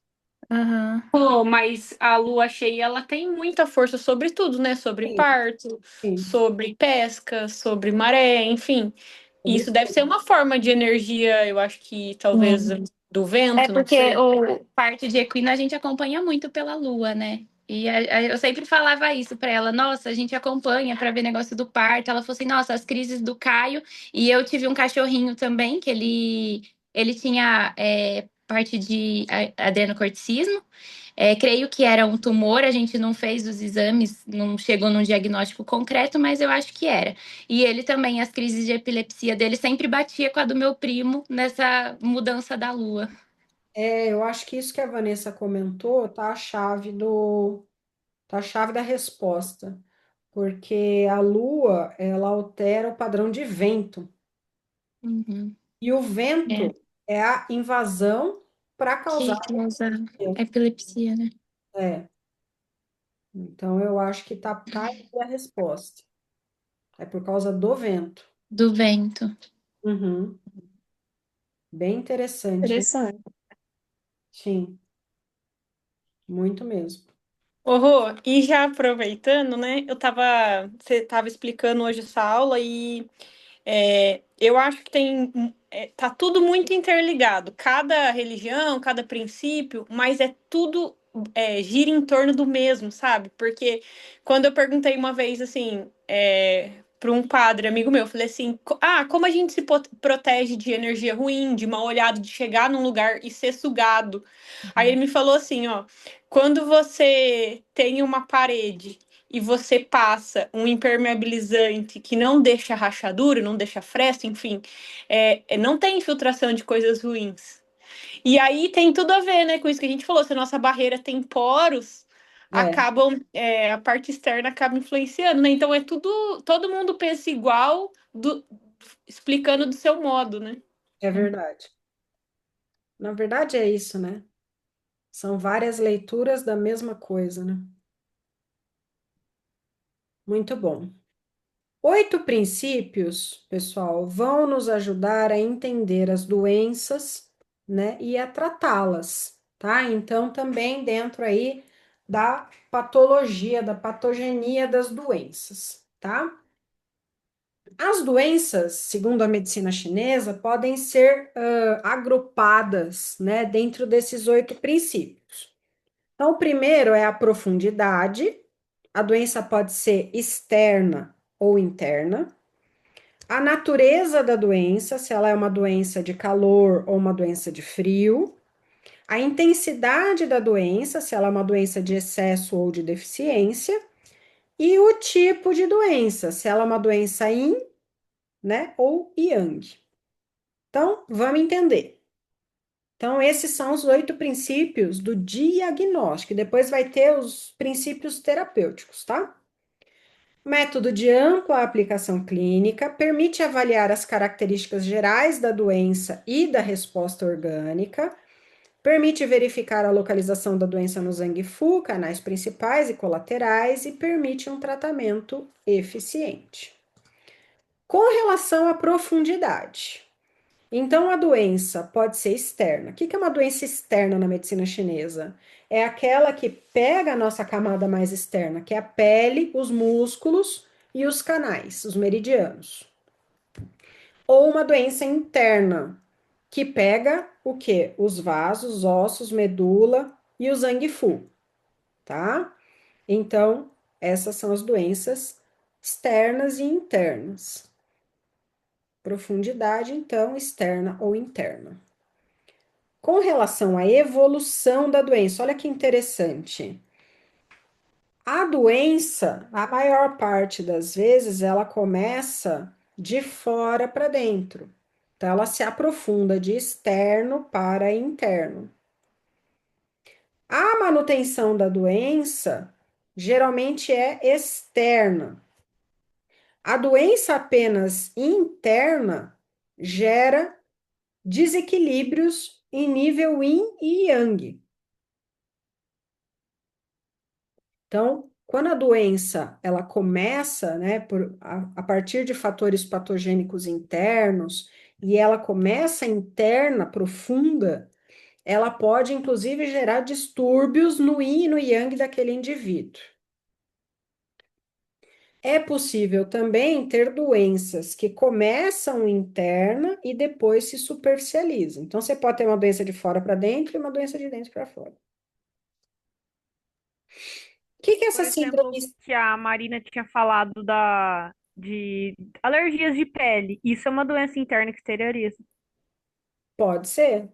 Aham. Pô, mas a lua cheia, ela tem muita força sobre tudo, né? Sobre Sim, parto, sim. sobre pesca, sobre maré, enfim. Sobre Isso deve ser uma forma de energia, eu acho que talvez Sim. do É vento, não porque sei. o parte de equino a gente acompanha muito pela lua, né? E eu sempre falava isso pra ela, nossa, a gente acompanha pra ver negócio do parto. Ela falou assim, nossa, as crises do Caio. E eu tive um cachorrinho também, que ele tinha parte de adenocorticismo. Creio que era um tumor, a gente não fez os exames, não chegou num diagnóstico concreto, mas eu acho que era. E ele também, as crises de epilepsia dele sempre batia com a do meu primo nessa mudança da lua. Eu acho que isso que a Vanessa comentou tá a chave da resposta, porque a Lua, ela altera o padrão de vento, Uhum. e o É, vento é a invasão para causar que causa epilepsia. epilepsia, né? É, então eu acho que tá aí a resposta. É por causa do vento. Do vento. Uhum. Bem interessante, hein? Interessante. Sim, muito mesmo. Ô, Rô, e já aproveitando, né? Você tava explicando hoje essa aula e eu acho que tá tudo muito interligado. Cada religião, cada princípio, mas é tudo gira em torno do mesmo, sabe? Porque quando eu perguntei uma vez assim, para um padre amigo meu, eu falei assim: como a gente se protege de energia ruim, de mal olhado, de chegar num lugar e ser sugado? Aí ele me falou assim, ó, quando você tem uma parede e você passa um impermeabilizante que não deixa rachadura, não deixa fresta, enfim, não tem infiltração de coisas ruins. E aí tem tudo a ver, né, com isso que a gente falou. Se a nossa barreira tem poros, É, a parte externa acaba influenciando, né? Então é tudo, todo mundo pensa igual, explicando do seu modo, né? é verdade. Na verdade é isso, né? São várias leituras da mesma coisa, né? Muito bom. 8 princípios, pessoal, vão nos ajudar a entender as doenças, né, e a tratá-las, tá? Então, também dentro aí da patologia, da patogenia das doenças, tá? As doenças, segundo a medicina chinesa, podem ser agrupadas, né, dentro desses 8 princípios. Então, o primeiro é a profundidade. A doença pode ser externa ou interna. A natureza da doença, se ela é uma doença de calor ou uma doença de frio. A intensidade da doença, se ela é uma doença de excesso ou de deficiência. E o tipo de doença, se ela é uma doença yin, né, ou yang. Então, vamos entender. Então, esses são os 8 princípios do diagnóstico. E depois vai ter os princípios terapêuticos, tá? Método de ampla aplicação clínica permite avaliar as características gerais da doença e da resposta orgânica, Permite verificar a localização da doença no Zhang-Fu, canais principais e colaterais, e permite um tratamento eficiente. Com relação à profundidade, então a doença pode ser externa. O que é uma doença externa na medicina chinesa? É aquela que pega a nossa camada mais externa, que é a pele, os músculos e os canais, os meridianos. Ou uma doença interna, que pega o quê? Os vasos, ossos, medula e o Zhang-Fu, tá? Então, essas são as doenças externas e internas. Profundidade, então, externa ou interna. Com relação à evolução da doença, olha que interessante. A doença, a maior parte das vezes, ela começa de fora para dentro. Então, ela se aprofunda de externo para interno. A manutenção da doença geralmente é externa. A doença apenas interna gera desequilíbrios em nível yin e yang. Então, quando a doença ela começa, né, a partir de fatores patogênicos internos e ela começa interna, profunda, ela pode inclusive gerar distúrbios no yin e no yang daquele indivíduo. É possível também ter doenças que começam interna e depois se superficializam. Então, você pode ter uma doença de fora para dentro e uma doença de dentro para fora. O que é Por essa exemplo, síndrome? que a Marina tinha falado de alergias de pele. Isso é uma doença interna que exterioriza. Pode ser.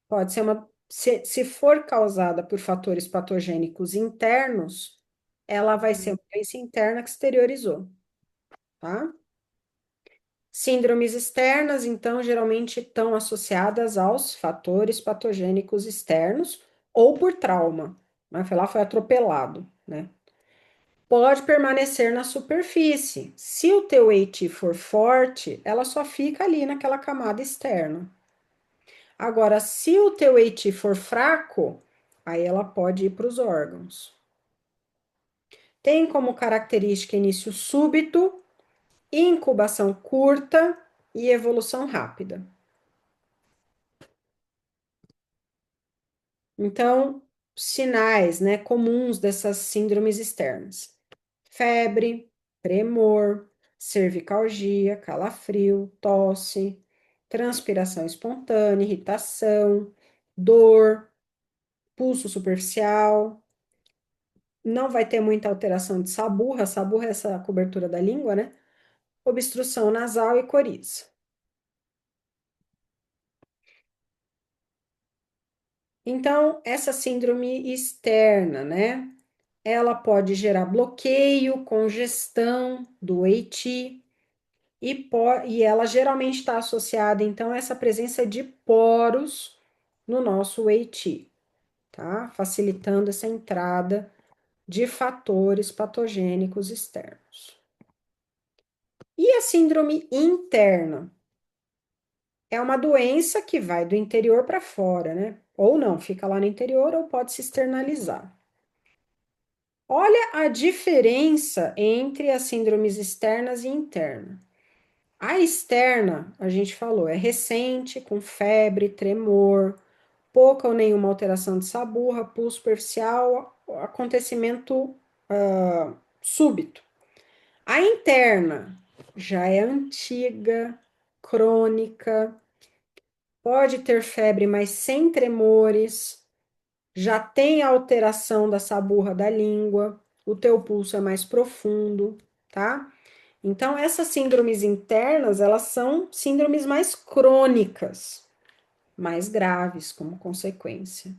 Pode ser uma. Se for causada por fatores patogênicos internos, ela vai ser uma doença interna que exteriorizou, tá? Síndromes externas, então, geralmente estão associadas aos fatores patogênicos externos ou por trauma, né? Foi lá, foi atropelado, né? Pode permanecer na superfície. Se o teu Eit for forte, ela só fica ali naquela camada externa. Agora, se o teu Eit for fraco, aí ela pode ir para os órgãos. Tem como característica início súbito, incubação curta e evolução rápida. Então, sinais, né, comuns dessas síndromes externas: febre, tremor, cervicalgia, calafrio, tosse, transpiração espontânea, irritação, dor, pulso superficial. Não vai ter muita alteração de saburra, saburra é essa cobertura da língua, né? Obstrução nasal e coriza. Então, essa síndrome externa, né? Ela pode gerar bloqueio, congestão do Eiti e ela geralmente está associada, então, a essa presença de poros no nosso Eiti, tá? Facilitando essa entrada de fatores patogênicos externos. E a síndrome interna? É uma doença que vai do interior para fora, né? Ou não, fica lá no interior ou pode se externalizar. Olha a diferença entre as síndromes externas e interna. A externa, a gente falou, é recente, com febre, tremor, pouca ou nenhuma alteração de saburra, pulso superficial, acontecimento súbito. A interna já é antiga, crônica, pode ter febre, mas sem tremores, já tem alteração da saburra da língua, o teu pulso é mais profundo, tá? Então, essas síndromes internas, elas são síndromes mais crônicas, mais graves como consequência.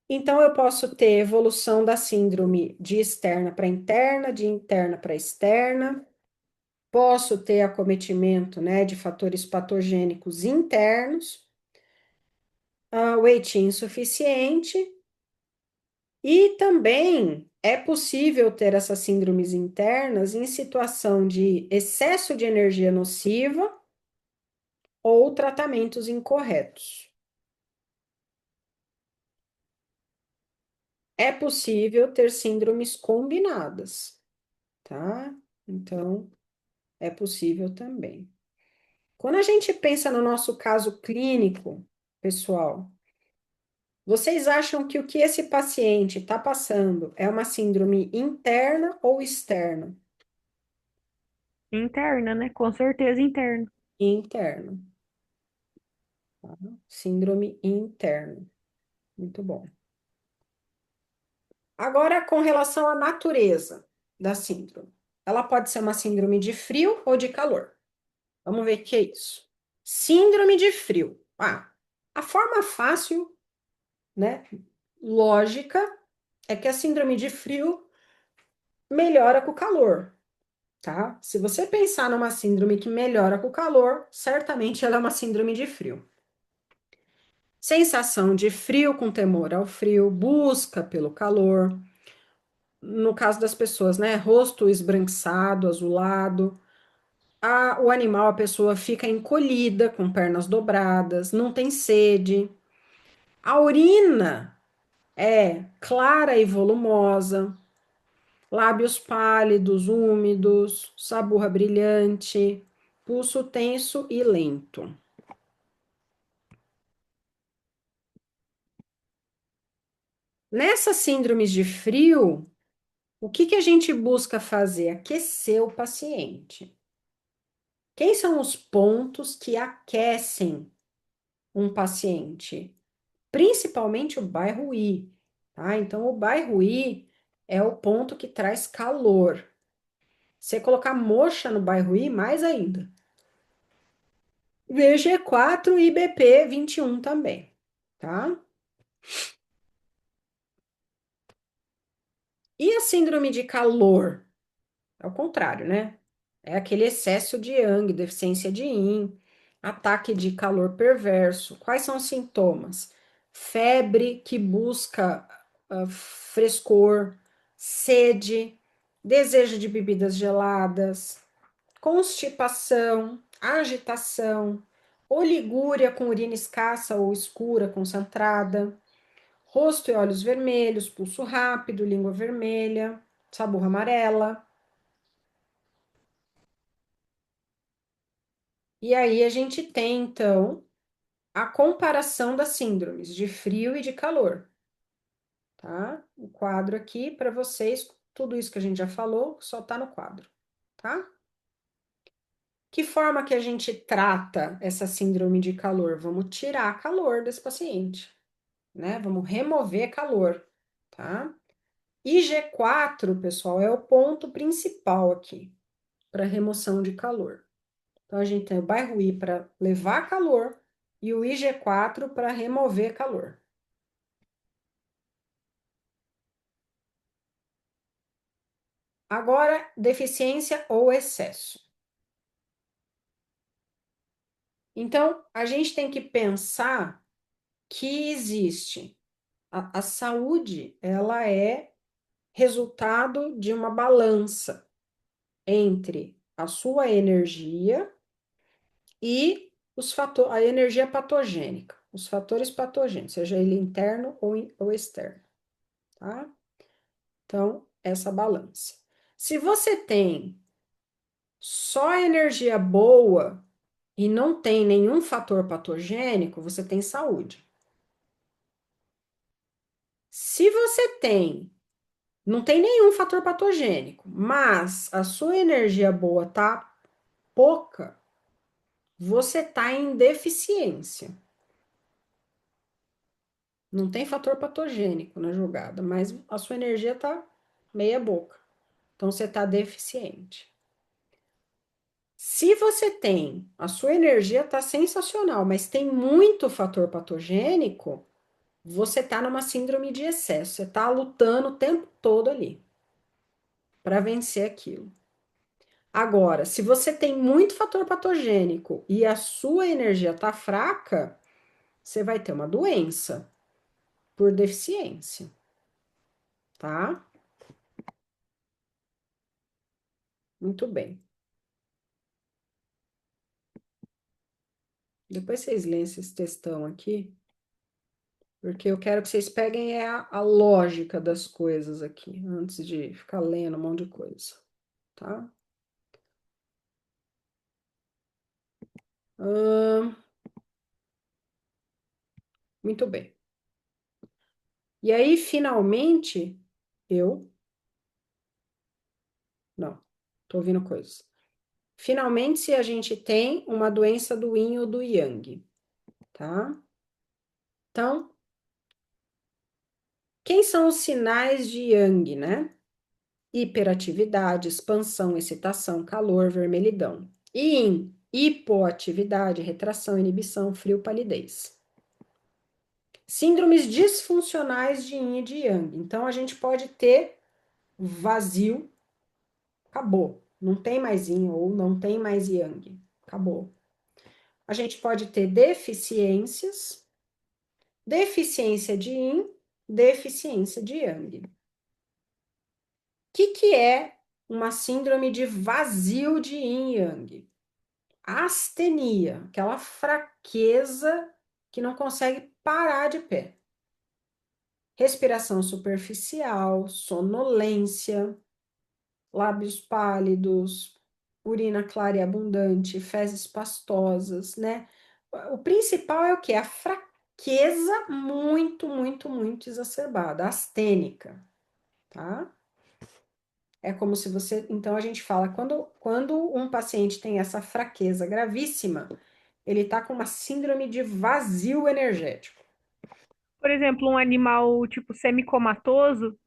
Então, eu posso ter evolução da síndrome de externa para interna, de interna para externa. Posso ter acometimento, né, de fatores patogênicos internos, weight insuficiente, e também é possível ter essas síndromes internas em situação de excesso de energia nociva ou tratamentos incorretos. É possível ter síndromes combinadas, tá? Então, é possível também. Quando a gente pensa no nosso caso clínico, pessoal, vocês acham que o que esse paciente está passando é uma síndrome interna ou externa? Interna, né? Com certeza interna. Interna. Tá? Síndrome interna. Muito bom. Agora, com relação à natureza da síndrome. Ela pode ser uma síndrome de frio ou de calor. Vamos ver o que é isso. Síndrome de frio. A forma fácil, né, lógica, é que a síndrome de frio melhora com o calor, tá? Se você pensar numa síndrome que melhora com o calor, certamente ela é uma síndrome de frio. Sensação de frio com temor ao frio, busca pelo calor. No caso das pessoas, né? Rosto esbranquiçado, azulado. O animal, a pessoa fica encolhida, com pernas dobradas, não tem sede. A urina é clara e volumosa, lábios pálidos, úmidos, saburra brilhante, pulso tenso e lento. Nessas síndromes de frio, o que que a gente busca fazer? Aquecer o paciente. Quem são os pontos que aquecem um paciente? Principalmente o bairro I, tá? Então, o bairro I é o ponto que traz calor. Se colocar moxa no bairro I, mais ainda. VG4 e BP21 também, tá? E a síndrome de calor? É o contrário, né? É aquele excesso de Yang, deficiência de Yin, ataque de calor perverso. Quais são os sintomas? Febre que busca frescor, sede, desejo de bebidas geladas, constipação, agitação, oligúria com urina escassa ou escura concentrada, rosto e olhos vermelhos, pulso rápido, língua vermelha, saburra amarela. E aí a gente tem, então, a comparação das síndromes de frio e de calor, tá? O quadro aqui para vocês, tudo isso que a gente já falou, só tá no quadro, tá? Que forma que a gente trata essa síndrome de calor? Vamos tirar calor desse paciente, né? Vamos remover calor, tá? IG4, pessoal, é o ponto principal aqui para remoção de calor. Então, a gente tem o bairro I para levar calor e o IG4 para remover calor. Agora, deficiência ou excesso. Então, a gente tem que pensar que existe a saúde, ela é resultado de uma balança entre a sua energia e a energia patogênica, os fatores patogênicos, seja ele interno ou externo, tá? Então, essa balança. Se você tem só energia boa e não tem nenhum fator patogênico, você tem saúde. Se você não tem nenhum fator patogênico, mas a sua energia boa tá pouca, você tá em deficiência. Não tem fator patogênico na jogada, mas a sua energia tá meia boca. Então você tá deficiente. Se você tem, a sua energia tá sensacional, mas tem muito fator patogênico, você tá numa síndrome de excesso. Você tá lutando o tempo todo ali para vencer aquilo. Agora, se você tem muito fator patogênico e a sua energia tá fraca, você vai ter uma doença por deficiência, tá? Muito bem. Depois vocês leem esses textão aqui, porque eu quero que vocês peguem a lógica das coisas aqui, antes de ficar lendo um monte de coisa, tá? Muito bem. E aí, finalmente, eu... Não, tô ouvindo coisas. Finalmente, se a gente tem uma doença do yin ou do yang, tá? Então, quem são os sinais de yang, né? Hiperatividade, expansão, excitação, calor, vermelhidão. Yin, hipoatividade, retração, inibição, frio, palidez. Síndromes disfuncionais de yin e de yang. Então, a gente pode ter vazio, acabou. Não tem mais yin ou não tem mais yang, acabou. A gente pode ter deficiências, deficiência de yin, deficiência de yang. O que é uma síndrome de vazio de yin e yang? Astenia, aquela fraqueza que não consegue parar de pé. Respiração superficial, sonolência, lábios pálidos, urina clara e abundante, fezes pastosas, né? O principal é o quê? A fraqueza muito exacerbada, astênica, tá? É como se você... Então, a gente fala, quando um paciente tem essa fraqueza gravíssima, ele tá com uma síndrome de vazio energético. Por exemplo, um animal tipo semicomatoso,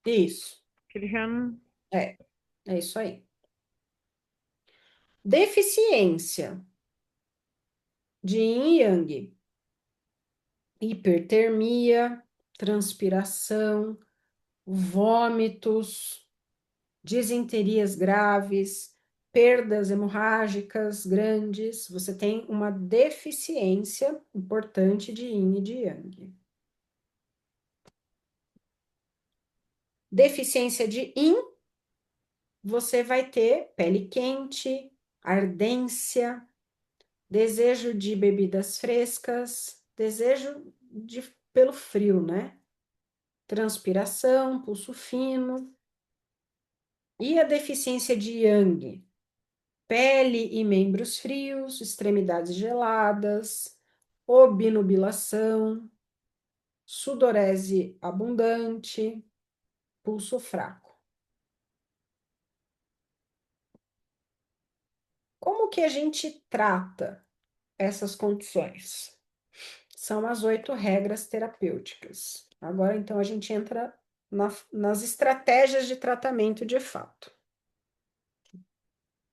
Isso, que ele já não. é isso aí. Deficiência de yin e yang, hipertermia, transpiração, vômitos, disenterias graves, perdas hemorrágicas grandes. Você tem uma deficiência importante de yin e de yang. Deficiência de yin, você vai ter pele quente, ardência, desejo de bebidas frescas, pelo frio, né? Transpiração, pulso fino. E a deficiência de yang? Pele e membros frios, extremidades geladas, obnubilação, sudorese abundante, pulso fraco. Como que a gente trata essas condições? São as 8 regras terapêuticas. Agora, então, a gente entra nas estratégias de tratamento de fato.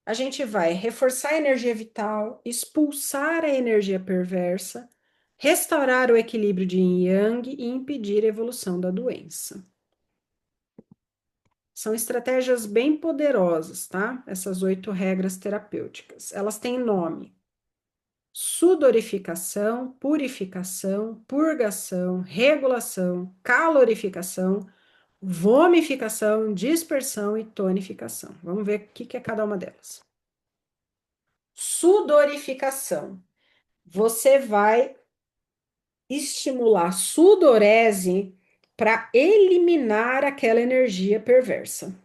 A gente vai reforçar a energia vital, expulsar a energia perversa, restaurar o equilíbrio de yin e yang e impedir a evolução da doença. São estratégias bem poderosas, tá? Essas 8 regras terapêuticas. Elas têm nome: sudorificação, purificação, purgação, regulação, calorificação, vomificação, dispersão e tonificação. Vamos ver o que é cada uma delas. Sudorificação. Você vai estimular sudorese para eliminar aquela energia perversa.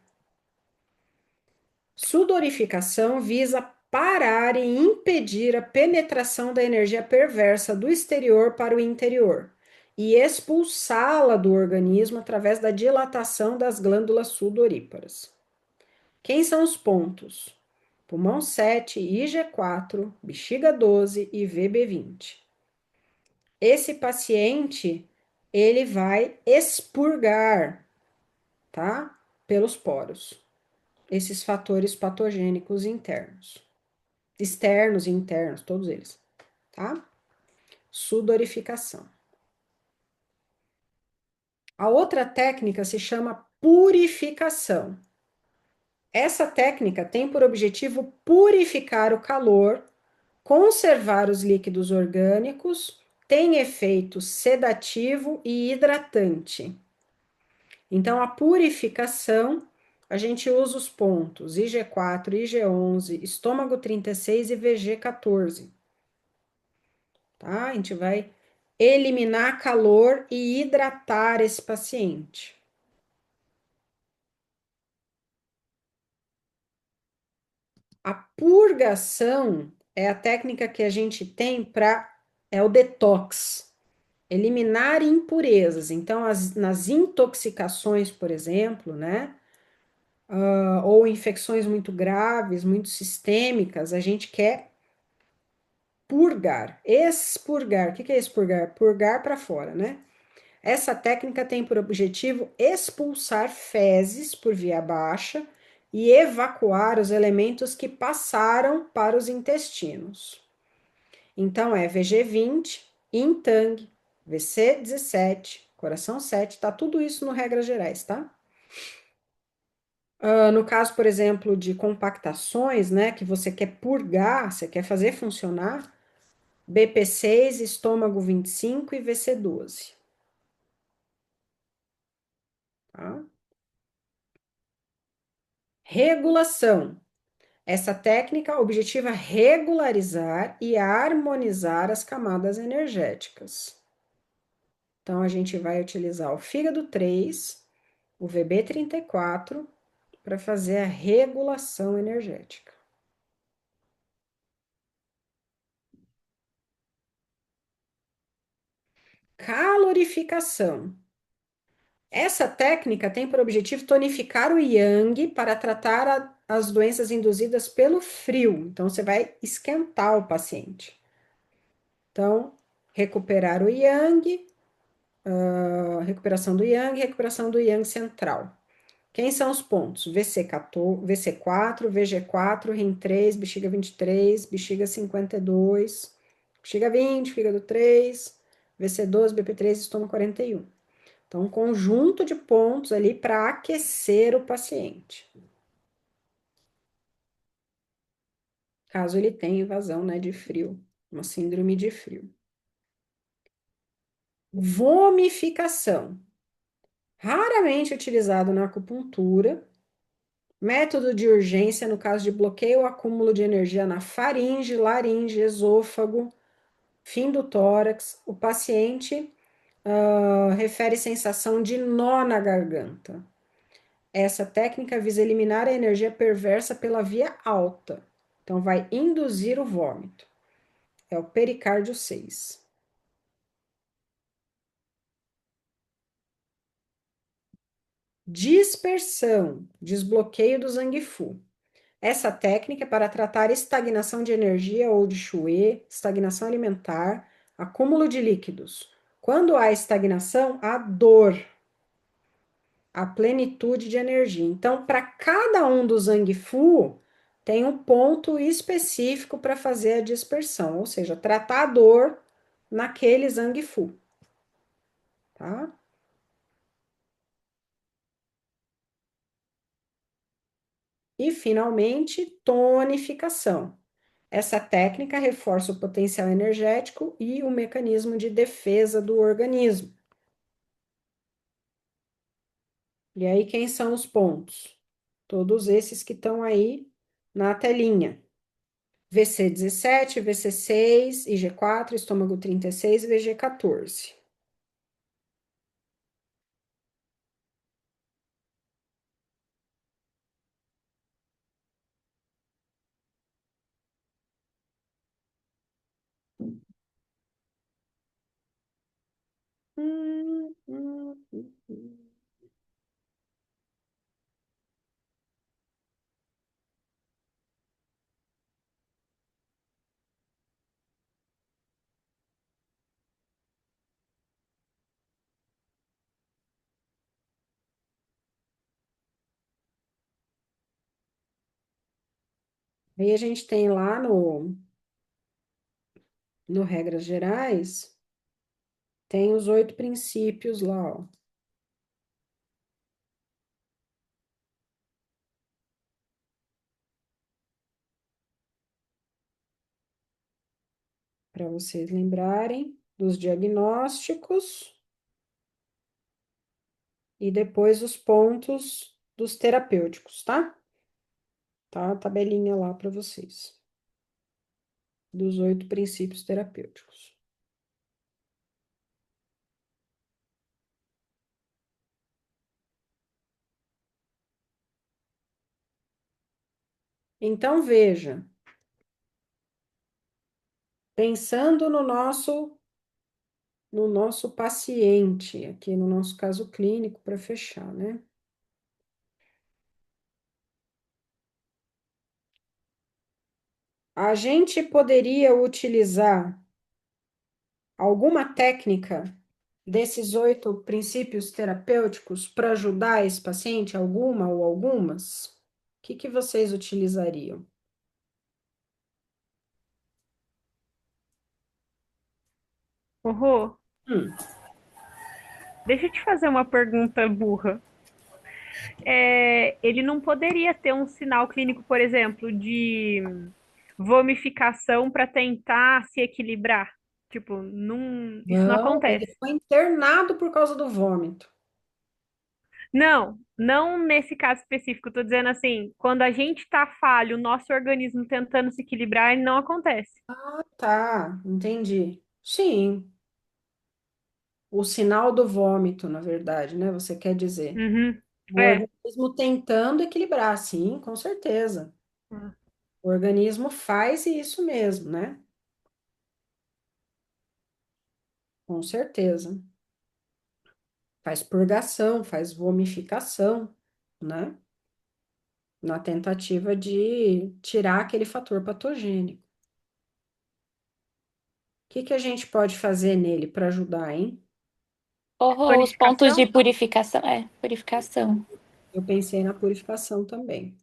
Sudorificação visa parar e impedir a penetração da energia perversa do exterior para o interior e expulsá-la do organismo através da dilatação das glândulas sudoríparas. Quem são os pontos? Pulmão 7, IG4, bexiga 12 e VB20. Esse paciente, ele vai expurgar, tá? Pelos poros, esses fatores patogênicos internos. Externos e internos, todos eles, tá? Sudorificação. A outra técnica se chama purificação. Essa técnica tem por objetivo purificar o calor, conservar os líquidos orgânicos, tem efeito sedativo e hidratante. Então, a purificação, a gente usa os pontos IG4, IG11, estômago 36 e VG14. tá? A gente vai eliminar calor e hidratar esse paciente. A purgação é a técnica que a gente tem é o detox, eliminar impurezas. Então, nas intoxicações, por exemplo, né? Ou infecções muito graves, muito sistêmicas, a gente quer purgar, expurgar. O que é expurgar? Purgar para fora, né? Essa técnica tem por objetivo expulsar fezes por via baixa e evacuar os elementos que passaram para os intestinos. Então, é VG20, Intang, VC17, coração 7, tá tudo isso no regras gerais, tá? No caso, por exemplo, de compactações, né, que você quer purgar, você quer fazer funcionar, BP6, estômago 25 e VC12. Tá? Regulação. Essa técnica objetiva regularizar e harmonizar as camadas energéticas. Então, a gente vai utilizar o fígado 3, o VB34, para fazer a regulação energética. Calorificação. Essa técnica tem por objetivo tonificar o yang para tratar as doenças induzidas pelo frio. Então, você vai esquentar o paciente. Então, recuperar o yang, recuperação do yang central. Quem são os pontos? VC14, VC4, VG4, rim 3, bexiga 23, bexiga 52, bexiga 20, fígado 3, VC12, BP3, estômago 41. Então, um conjunto de pontos ali para aquecer o paciente. Caso ele tenha invasão, né, de frio, uma síndrome de frio. Vomificação. Raramente utilizado na acupuntura. Método de urgência no caso de bloqueio ou acúmulo de energia na faringe, laringe, esôfago, fim do tórax. O paciente refere sensação de nó na garganta. Essa técnica visa eliminar a energia perversa pela via alta. Então, vai induzir o vômito. É o pericárdio 6. Dispersão, desbloqueio do Zangifu. Essa técnica é para tratar estagnação de energia ou de Chue, estagnação alimentar, acúmulo de líquidos. Quando há estagnação, há dor, a plenitude de energia. Então, para cada um dos Zangifu, tem um ponto específico para fazer a dispersão, ou seja, tratar a dor naquele Zangifu, tá? E, finalmente, tonificação. Essa técnica reforça o potencial energético e o mecanismo de defesa do organismo. E aí, quem são os pontos? Todos esses que estão aí na telinha. VC17, VC6, IG4, estômago 36 e VG14. Aí a gente tem lá no Regras Gerais, tem os 8 princípios lá, ó. Para vocês lembrarem dos diagnósticos e depois os pontos dos terapêuticos, tá? Tá a tabelinha lá para vocês, dos 8 princípios terapêuticos. Então, veja, pensando no nosso paciente, aqui no nosso caso clínico, para fechar, né? A gente poderia utilizar alguma técnica desses 8 princípios terapêuticos para ajudar esse paciente, alguma ou algumas? O que vocês utilizariam? Horror, Hum, deixa eu te fazer uma pergunta burra. Ele não poderia ter um sinal clínico, por exemplo, de vomificação para tentar se equilibrar? Tipo, isso não não, ele acontece. foi internado por causa do vômito. Não, não nesse caso específico. Estou dizendo assim, quando a gente está falho, o nosso organismo tentando se equilibrar, não acontece. Ah, tá, entendi. Sim, o sinal do vômito, na verdade, né? Você quer dizer. Uhum. O É. organismo tentando equilibrar, sim, com certeza. O organismo faz isso mesmo, né? Com certeza. Faz purgação, faz vomificação, né? Na tentativa de tirar aquele fator patogênico. O que a gente pode fazer nele para ajudar, hein? Ou os pontos de Purificação? purificação. É, purificação. Eu pensei na purificação também,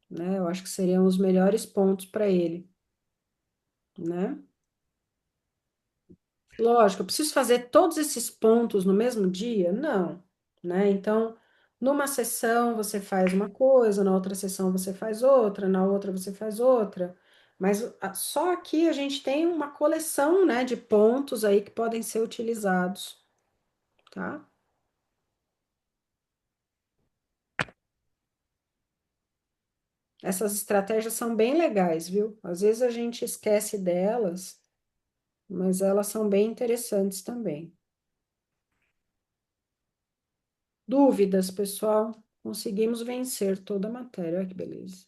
né? Eu acho que seriam os melhores pontos para ele, né? Lógico, eu preciso fazer todos esses pontos no mesmo dia? Não, né? Então, numa sessão você faz uma coisa, na outra sessão você faz outra, na outra você faz outra. Mas só aqui a gente tem uma coleção, né, de pontos aí que podem ser utilizados, tá? Essas estratégias são bem legais, viu? Às vezes a gente esquece delas, mas elas são bem interessantes também. Dúvidas, pessoal? Conseguimos vencer toda a matéria, olha que beleza.